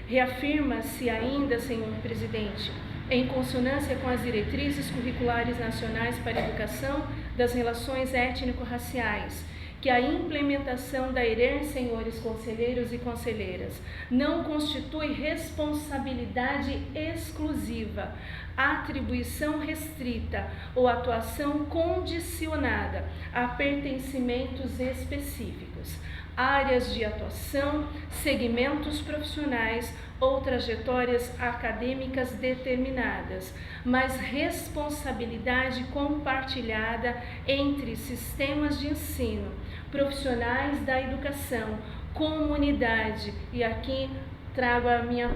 Reafirma-se ainda, senhor presidente, em consonância com as diretrizes curriculares nacionais para a educação das relações étnico-raciais, que a implementação da ERER, senhores conselheiros e conselheiras, não constitui responsabilidade exclusiva, atribuição restrita ou atuação condicionada a pertencimentos específicos, áreas de atuação, segmentos profissionais ou trajetórias acadêmicas determinadas, mas responsabilidade compartilhada entre sistemas de ensino, profissionais da educação, comunidade, e aqui trago a minha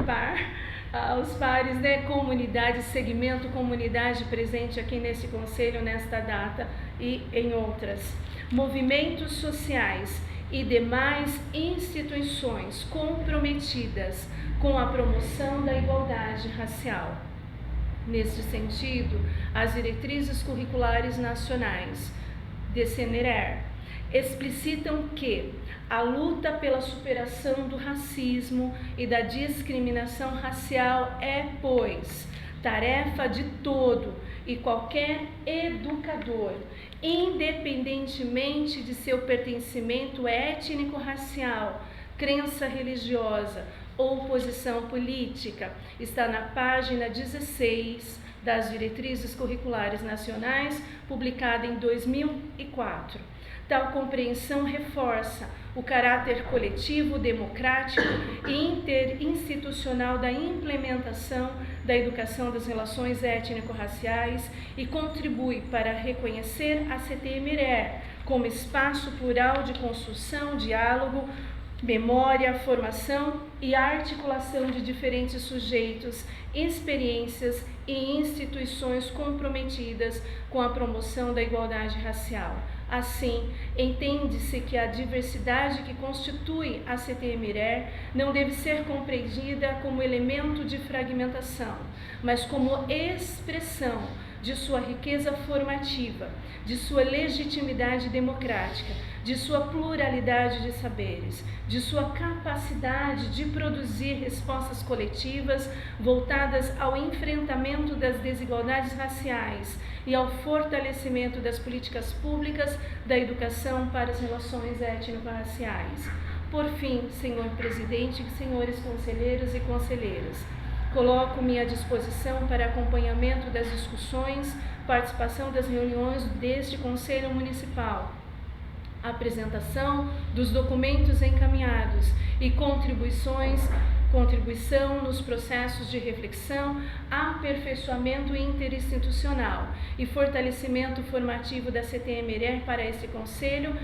aos pares, comunidade, segmento comunidade presente aqui nesse conselho, nesta data e em outras, movimentos sociais e demais instituições comprometidas com a promoção da igualdade racial. Neste sentido, as diretrizes curriculares nacionais de CNER explicitam que a luta pela superação do racismo e da discriminação racial é, pois, tarefa de todo e qualquer educador, independentemente de seu pertencimento étnico-racial, crença religiosa ou posição política. Está na página 16 das Diretrizes Curriculares Nacionais, publicada em 2004. Tal compreensão reforça o caráter coletivo, democrático e interinstitucional da implementação da educação das relações étnico-raciais e contribui para reconhecer a CTE-Merer como espaço plural de construção, diálogo, memória, formação e articulação de diferentes sujeitos, experiências e instituições comprometidas com a promoção da igualdade racial. Assim, entende-se que a diversidade que constitui a CTE-Merer não deve ser compreendida como elemento de fragmentação, mas como expressão de sua riqueza formativa, de sua legitimidade democrática, de sua pluralidade de saberes, de sua capacidade de produzir respostas coletivas voltadas ao enfrentamento das desigualdades raciais e ao fortalecimento das políticas públicas da educação para as relações étnico-raciais. Por fim, senhor presidente, senhores conselheiros e conselheiras, coloco-me à disposição para acompanhamento das discussões, participação das reuniões deste Conselho Municipal, apresentação dos documentos encaminhados e contribuição nos processos de reflexão, aperfeiçoamento interinstitucional e fortalecimento formativo da CTM-ERER para este Conselho,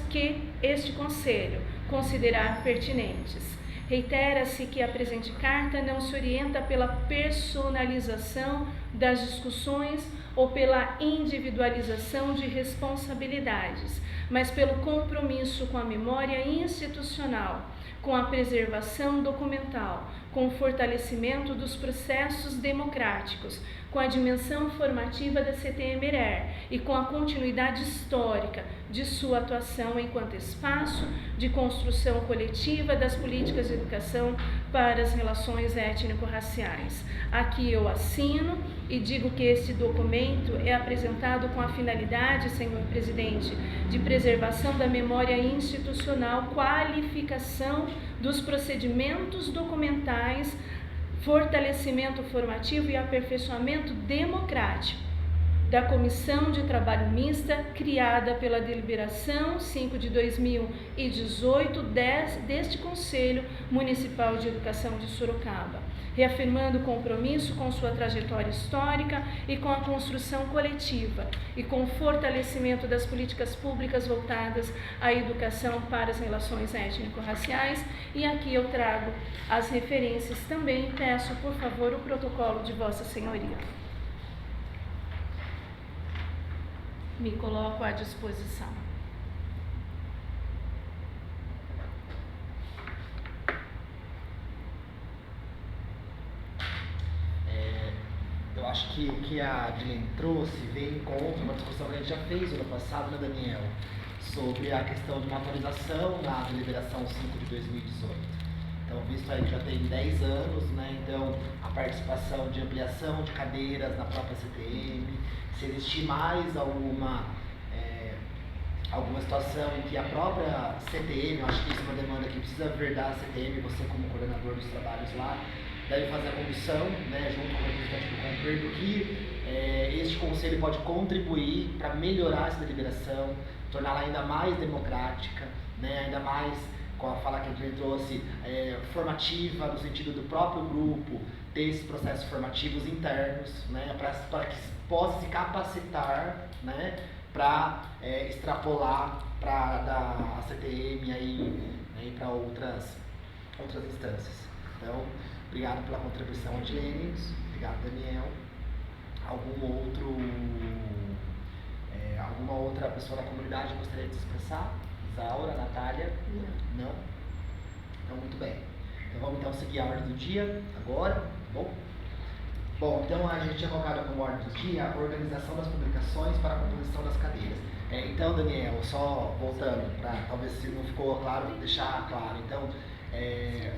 que este Conselho considerar pertinentes. Reitera-se que a presente carta não se orienta pela personalização das discussões ou pela individualização de responsabilidades, mas pelo compromisso com a memória institucional, com a preservação documental, com o fortalecimento dos processos democráticos, com a dimensão formativa da CTM-ERER e com a continuidade histórica de sua atuação enquanto espaço de construção coletiva das políticas de educação para as relações étnico-raciais. Aqui eu assino e digo que este documento é apresentado com a finalidade, senhor presidente, de preservação da memória institucional, qualificação dos procedimentos documentais, fortalecimento formativo e aperfeiçoamento democrático da Comissão de Trabalho Mista, criada pela Deliberação 5 de 2018 deste Conselho Municipal de Educação de Sorocaba, reafirmando o compromisso com sua trajetória histórica e com a construção coletiva e com o fortalecimento das políticas públicas voltadas à educação para as relações étnico-raciais. E aqui eu trago as referências também e peço, por favor, o protocolo de Vossa Senhoria. Me coloco à disposição. Eu acho que o que a Adilene trouxe vem em encontro uma discussão que a gente já fez no ano passado, né, Daniel? Sobre a questão de uma atualização na deliberação 5 de 2018. Então, visto aí que já tem 10 anos, né? Então, a participação de ampliação de cadeiras na própria CTM, se existir mais alguma situação em que a própria CTM, eu acho que isso é uma demanda que precisa ver da CTM, você como coordenador dos trabalhos lá, deve fazer a comissão, né, junto com o representante do CONPER, do que este conselho pode contribuir para melhorar essa deliberação, torná-la ainda mais democrática, né, ainda mais, com a fala que a gente trouxe, formativa, no sentido do próprio grupo ter esses processos formativos internos, né, para que possa se capacitar, né, para extrapolar para a CTM aí para outras instâncias. Então, obrigado pela contribuição, Adilene. Obrigado, Daniel. Alguma outra pessoa da comunidade gostaria de se expressar? Isaura, Natália? Não? Então, muito bem. Então, vamos então seguir a ordem do dia agora, tá bom? Bom, então a gente tinha colocado como ordem do dia a organização das publicações para a composição das cadeiras. Então, Daniel, só voltando, para talvez se não ficou claro, deixar claro. Então,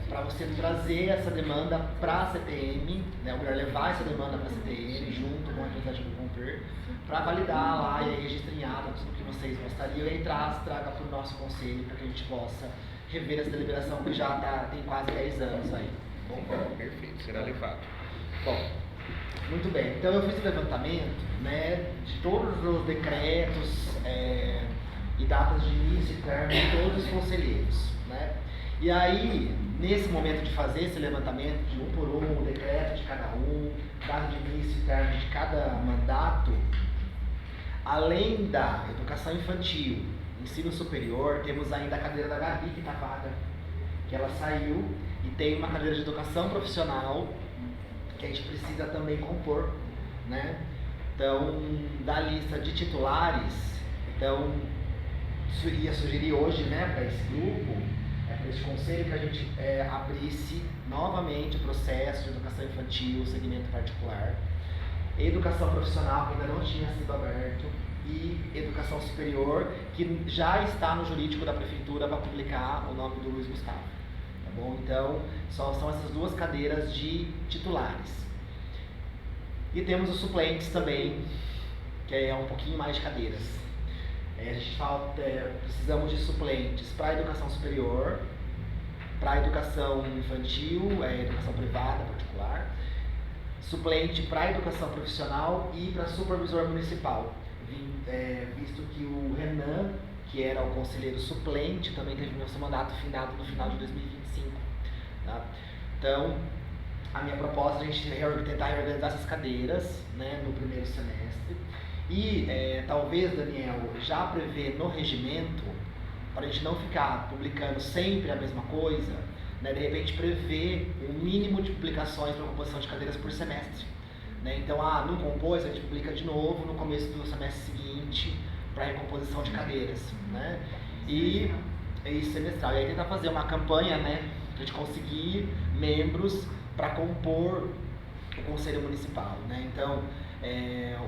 para você trazer essa demanda para a CTM, né, ou melhor, levar essa demanda para a CTM junto com a representante do CONPER, para validar lá e aí registrar em ata tudo o que vocês gostariam e traga para o nosso conselho para que a gente possa rever essa deliberação que já tem quase 10 anos aí. Bom, perfeito, será levado. Bom, muito bem, então eu fiz o levantamento, né, de todos os decretos e datas de início e término de todos os conselheiros, né? E aí, nesse momento de fazer esse levantamento de um por um, o decreto de cada um, data de início e término de cada mandato, além da educação infantil, ensino superior, temos ainda a cadeira da Gabi que está vaga, que ela saiu, e tem uma cadeira de educação profissional que a gente precisa também compor, né? Então, da lista de titulares, então, ia sugerir hoje, né, para esse grupo, para este conselho, que a gente abrisse novamente o processo de educação infantil, segmento particular. educação profissional, que ainda não tinha sido aberto, e educação superior, que já está no jurídico da prefeitura para publicar o nome do Luiz Gustavo. Tá bom? Então, são essas duas cadeiras de titulares. E temos os suplentes também, que é um pouquinho mais de cadeiras. A gente fala, precisamos de suplentes para a educação superior, para a educação infantil, educação privada, particular, suplente para a educação profissional e para supervisor municipal, visto que o Renan, que era o conselheiro suplente, também teve seu mandato findado no final de 2025. Tá? Então, a minha proposta é a gente tentar reorganizar essas cadeiras, né, no primeiro semestre. E talvez, Daniel, já prever no regimento, para a gente não ficar publicando sempre a mesma coisa, né, de repente prever um mínimo de publicações para composição de cadeiras por semestre. Né? Então, não compôs, a gente publica de novo no começo do semestre seguinte para recomposição de cadeiras. Né? E isso semestral. E aí tentar fazer uma campanha, né, para a gente conseguir membros para compor o Conselho Municipal. Né? Então,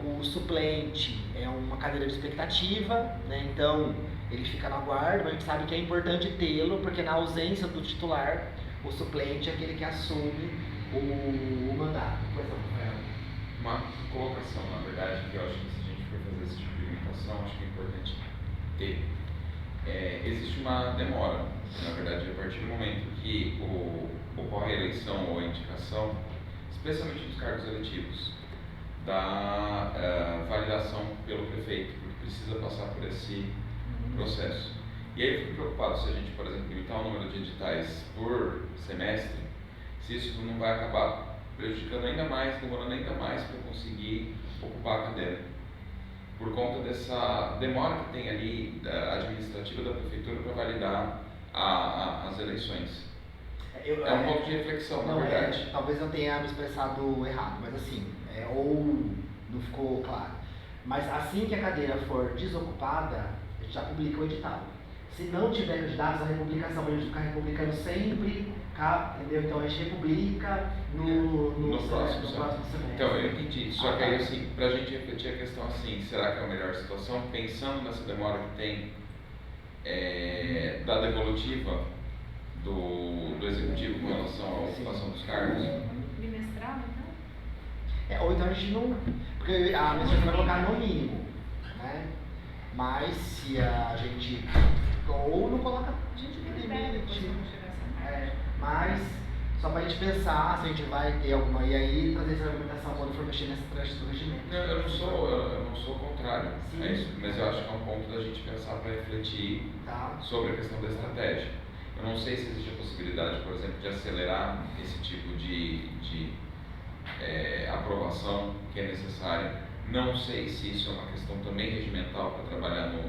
o suplente é uma cadeira de expectativa, né? Então ele fica na guarda, mas a gente sabe que é importante tê-lo, porque na ausência do titular, o suplente é aquele que assume o mandato. Uma colocação, na verdade, que eu acho que se a gente for fazer esse tipo de limitação, acho que é importante ter. Existe uma demora, na verdade, a partir do momento que ocorre a eleição ou a indicação, especialmente nos cargos eletivos, da validação pelo prefeito, porque precisa passar por esse processo. E aí eu fico preocupado se a gente, por exemplo, limitar o número de editais por semestre, se isso não vai acabar prejudicando ainda mais, demorando ainda mais para conseguir ocupar a cadeira. Por conta dessa demora que tem ali administrativa da prefeitura para validar as eleições. É um ponto de reflexão, na verdade. Talvez eu tenha me expressado errado, mas assim, ou não ficou claro. Mas assim que a cadeira for desocupada, a gente já publica o edital. Se não tiver candidatos, a republicação, a gente ficar republicando sempre, entendeu? Então a gente republica no próximo semestre. Então, eu entendi. Só que aí, assim, pra gente refletir a questão assim, será que é a melhor situação? Pensando nessa demora que tem da devolutiva do executivo com relação à ocupação dos cargos. Bimestral, então? Ou então a gente não. Porque a administração vai colocar no mínimo, né? Mas se a gente. Ou não coloca, a gente não limite. Mas só pra gente pensar se a gente vai ter alguma. E aí trazer essa argumentação quando for mexer nessa tranche do regimento. Eu não sou contrário a isso, mas eu acho que é um ponto da gente pensar para refletir sobre a questão da estratégia. Eu não sei se existe a possibilidade, por exemplo, de acelerar esse tipo de aprovação que é necessária. Não sei se isso é uma questão também regimental para trabalhar no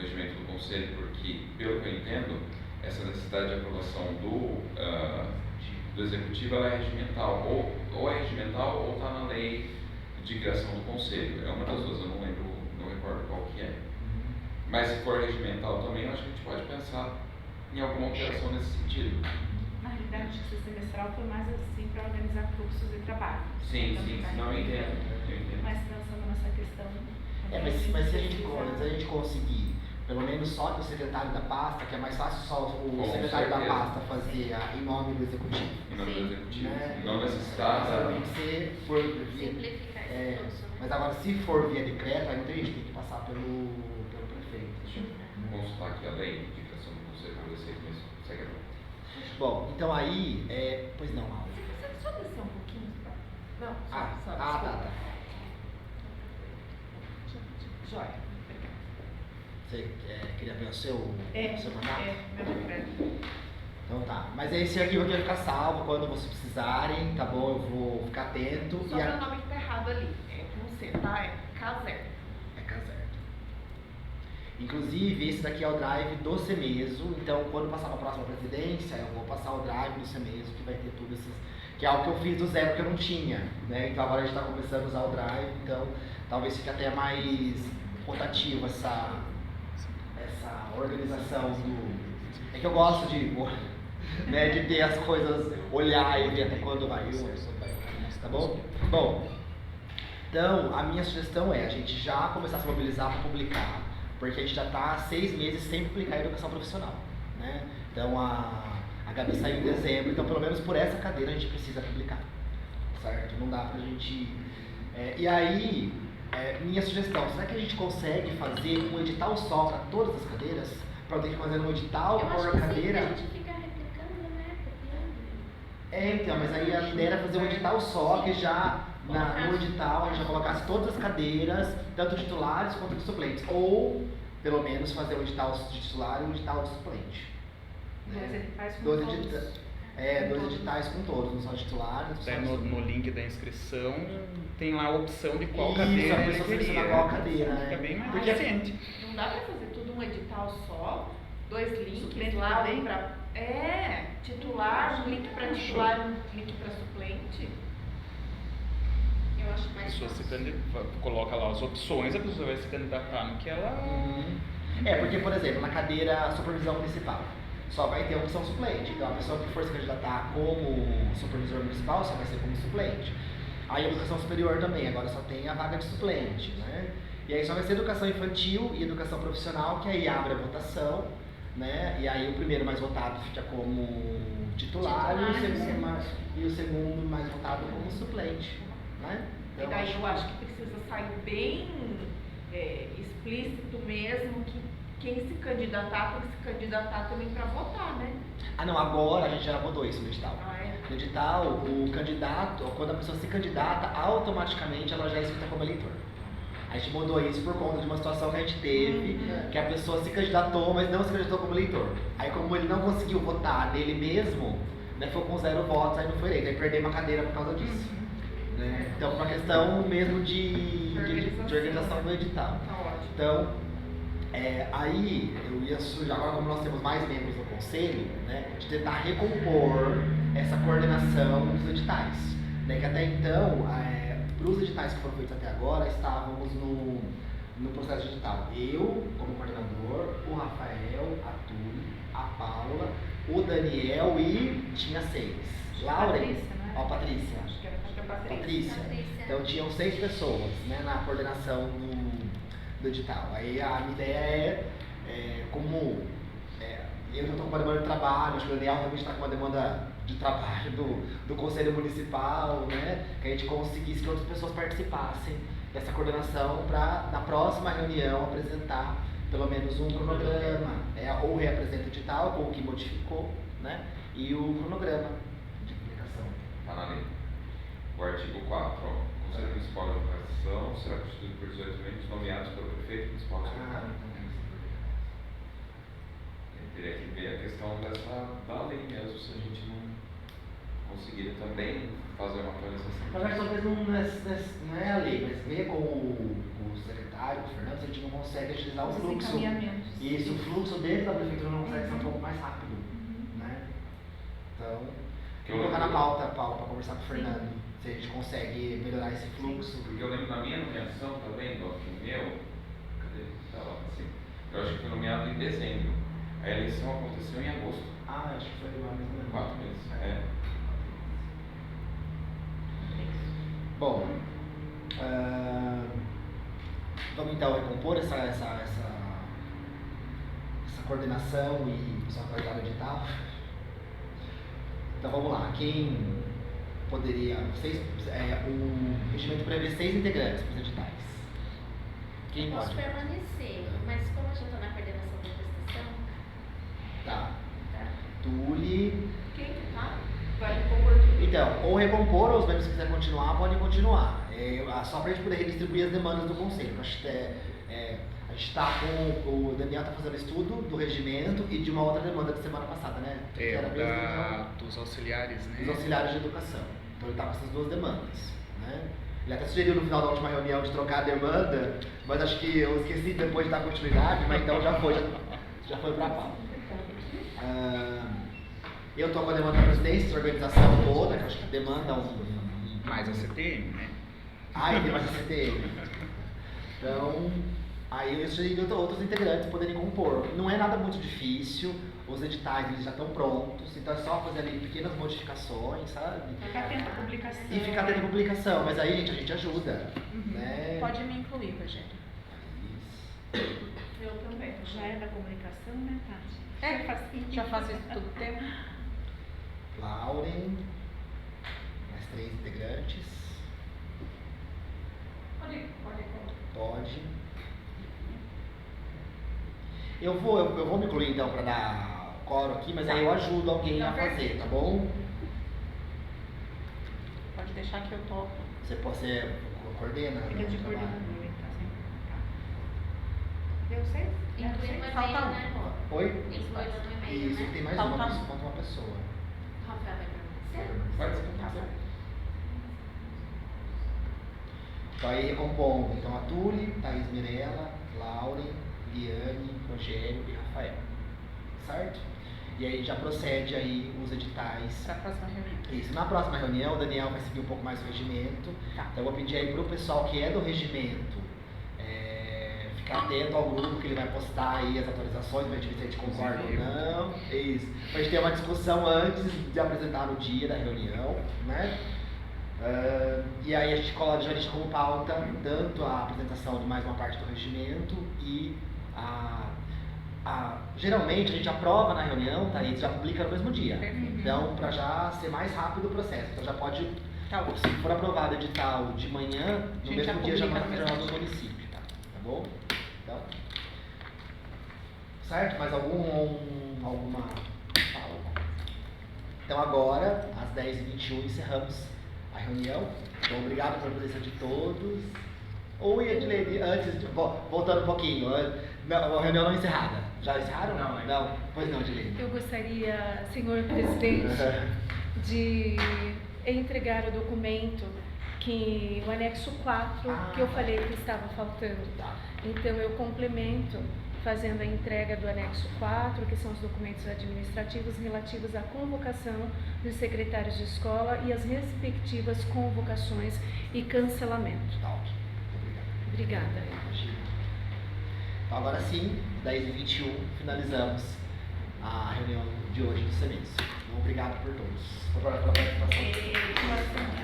regimento do Conselho, porque, pelo que eu entendo, essa necessidade de aprovação do Executivo ela é regimental, ou é regimental ou está na lei de criação do Conselho. É uma das duas, eu não recordo qual que é. Mas se for regimental também, eu acho que a gente pode pensar em alguma alteração nesse sentido. Na realidade, o semestral foi mais assim para organizar cursos e trabalho. Sim, não eu entendo. Mas pensando nessa questão. Mas se a gente conseguir, pelo menos só que o secretário da pasta, que é mais fácil só o secretário da pasta fazer em nome do executivo. Em nome do executivo. Né? Não necessitar. Tem que ser por via. Simplificar esse fluxo, né? Mas agora, se for via decreto, aí não tem jeito, tem que passar pelo prefeito. Deixa eu consultar aqui a lei de criação do Conselho para ver se isso segue. Bom, então aí, pois não, Aula. Você só descer um pouquinho? Não, só. Tá. Joia. Você queria ver o seu mandato? Meu decreto. Então tá. Mas esse arquivo aqui vai ficar salvo quando vocês precisarem, tá bom? Eu vou ficar atento. Só meu nome que tá errado ali. É com C, tá? É Caserto. É Caserto. Inclusive, esse daqui é o drive do CEMESO. Então, quando passar para a próxima presidência, eu vou passar o drive do CEMESO, que vai ter tudo esses. Que é algo que eu fiz do zero que eu não tinha, né? Então agora a gente está começando a usar o drive, então talvez fique até mais rotativo essa organização do. É que eu gosto de, né, de ter as coisas, olhar e ver até quando vai. Tá bom? Bom, Então, a minha sugestão é a gente já começar a se mobilizar para publicar, porque a gente já está há 6 meses sem publicar educação profissional, né? Então, a Gabi saiu em dezembro, então pelo menos por essa cadeira a gente precisa publicar, certo? Não dá pra gente... e aí, minha sugestão, será que a gente consegue fazer um edital só para todas as cadeiras? Para eu ter que fazer um edital Eu acho por que cadeira? sim, a gente fica replicando, né? Copiando. Então, mas aí a minha ideia era fazer um edital só, que já no edital a gente já colocasse todas as cadeiras, tanto titulares quanto de suplentes. Ou, pelo menos, fazer um edital de titular e um edital de suplente. Dois editais com Dois todos. dois editais com todos, não só titular, não só Daí no link da inscrição tem lá a opção de qual Isso, cadeira a ele pessoa queria. seleciona qual cadeira, né? Fica bem mais Porque- eficiente. Não dá pra fazer tudo um edital só, 2 links Suplente lá, também? um pra... titular, um link pra titular, um link pra suplente. Eu acho A mais pessoa se fácil. coloca lá as opções, a pessoa vai se candidatar no que ela... Porque, por exemplo, na cadeira supervisão municipal, só vai ter a opção suplente. Então, a pessoa que for se candidatar como supervisor municipal só vai ser como suplente. Aí, a educação superior também, agora só tem a vaga de suplente, né? E aí só vai ser educação infantil e educação profissional, que aí abre a votação, né? E aí o primeiro mais votado fica como titular, e o segundo mais votado como suplente, né? E daí eu acho que precisa sair bem explícito mesmo que quem se candidatar tem que se candidatar também para votar, né? Não, agora a gente já mudou isso no edital. É? No edital, o candidato, quando a pessoa se candidata, automaticamente ela já é escrita como eleitor. A gente mudou isso por conta de uma situação que a gente teve, que a pessoa se candidatou, mas não se candidatou como eleitor. Aí como ele não conseguiu votar nele mesmo, né, foi com 0 votos, aí não foi eleito, aí perdeu uma cadeira por causa disso. Né? Então, por uma questão mesmo de organização do edital. Tá ótimo. Então, aí eu ia sugerir, agora como nós temos mais membros do conselho, né, de tentar recompor essa coordenação dos editais. Né, que até então, para os editais que foram feitos até agora, estávamos no processo digital. Eu, como coordenador, o Rafael, a Túlio, a Paula, o Daniel e tinha 6. Lauren, Patrícia, né? Patrícia. Acho que era Patrícia. Patrícia. Então tinham 6 pessoas, né, na coordenação do edital. Aí a minha ideia como eu já estou com uma demanda de trabalho, acho que o Daniel também está com uma demanda de trabalho do Conselho Municipal, né, que a gente conseguisse que outras pessoas participassem dessa coordenação para, na próxima reunião, apresentar pelo menos um cronograma, ou reapresenta o edital, ou o que modificou, né, e o cronograma de publicação. Está na lei. O artigo 4, ó, o Conselho Municipal de Educação será constituído por 18 membros nomeados pelo prefeito municipal de Educação. Teria que ver a questão da lei mesmo, se a gente não conseguir também fazer uma atualização. Na verdade, talvez não é a lei, mas ver com o secretário, com o Fernando, se a gente não consegue agilizar o Os fluxo. encaminhamentos. Isso, o fluxo dentro da prefeitura não consegue ser um pouco mais rápido. Né? Então, vou colocar na pauta, Paulo, para conversar com o Fernando, se a gente consegue melhorar esse fluxo. Porque eu lembro na minha nomeação, tá vendo? Aqui o meu, cadê? Tá lá, assim. Eu acho que foi nomeado em dezembro. A eleição aconteceu em agosto. Acho que foi mais ou menos 4 meses. Bom, vamos então recompor essa coordenação e só vai no edital. Então vamos lá, quem poderia. O regimento prevê 6 integrantes para os editais. Quem Posso pode? permanecer, mas como eu já estou na coordenação da prestação, Tá. tá? Tule. Quem tá? Vai recompor tudo. Então, ou recompor, ou os membros que quiserem continuar, podem continuar. Só para a gente poder redistribuir as demandas do conselho. Acho que a gente está com. O Daniel está fazendo estudo do regimento e de uma outra demanda de semana passada, né? Que era mesmo, dos auxiliares, né? dos auxiliares de educação. Então ele está com essas 2 demandas. Né? Ele até sugeriu no final da última reunião de trocar a demanda, mas acho que eu esqueci depois de dar continuidade, mas então já foi para a pauta. Eu estou com a demanda da presidência, da organização toda, que eu acho que demanda Mais a CTM, né? e tem mais a CTM. Então, aí eu sugeri outros integrantes poderem compor. Não é nada muito difícil, os editais eles já estão prontos, então é só fazer ali pequenas modificações, sabe? Ficar atento à publicação. E ficar dentro da publicação, mas aí, gente, a gente ajuda, né? Pode me incluir, Rogério. Isso. Eu também. Já é da comunicação, né, Tati? É, Você faz já faço isso todo tempo. Lauren, mais 3 integrantes. Pode. Eu vou me incluir então para dar coro aqui, mas aí eu ajudo alguém a fazer, tá bom? Pode deixar que eu topo. Você coordena? Fica né, de o trabalho? coordenador, então. Deu 6? Incluindo o Falta e-mail, um. né? Oi? Incluindo no e-mail, Isso, né? tem mais Falta uma, um. isso conta uma pessoa. Rafael vai permanecer? Pode ser. Então aí recompondo, então a Tule, Thaís Mirella, Lauren, Liane, Rogério e Rafael. Certo? E aí já procede aí os editais. Para a próxima reunião. Isso, na próxima reunião o Daniel vai seguir um pouco mais o regimento. Tá. Então eu vou pedir aí pro pessoal que é do regimento ficar atento ao grupo que ele vai postar aí as atualizações, pra gente ver se a gente concorda ou não. Isso. Pra gente ter uma discussão antes de apresentar no dia da reunião, né? E aí a gente coloca já como pauta tanto a apresentação de mais uma parte do regimento e geralmente a gente aprova na reunião, tá? E já publica no mesmo dia. Perfeito. Então, para já ser mais rápido o processo. Então já pode, se for aprovado o edital de manhã, no gente mesmo já dia já publica manda no para o mesmo jornal do dia. município, tá bom? Então, certo? Mais alguma fala? Então agora, às 10h21, encerramos a reunião. Então, obrigado pela presença de todos. Oi, Edilene, antes de, voltando um pouquinho, não, a reunião não encerrada. Já encerraram? Não. Pois não, Edilene. Eu gostaria, senhor presidente, de entregar o documento, que o anexo 4, que eu falei que estava faltando. Tá. Então eu complemento fazendo a entrega do anexo 4, que são os documentos administrativos relativos à convocação dos secretários de escola e as respectivas convocações e cancelamento. Tá ótimo. Muito Obrigada. Imagina. Então agora sim, 10h21, finalizamos a reunião de hoje do semestre. Então, obrigado por todos. Pela participação.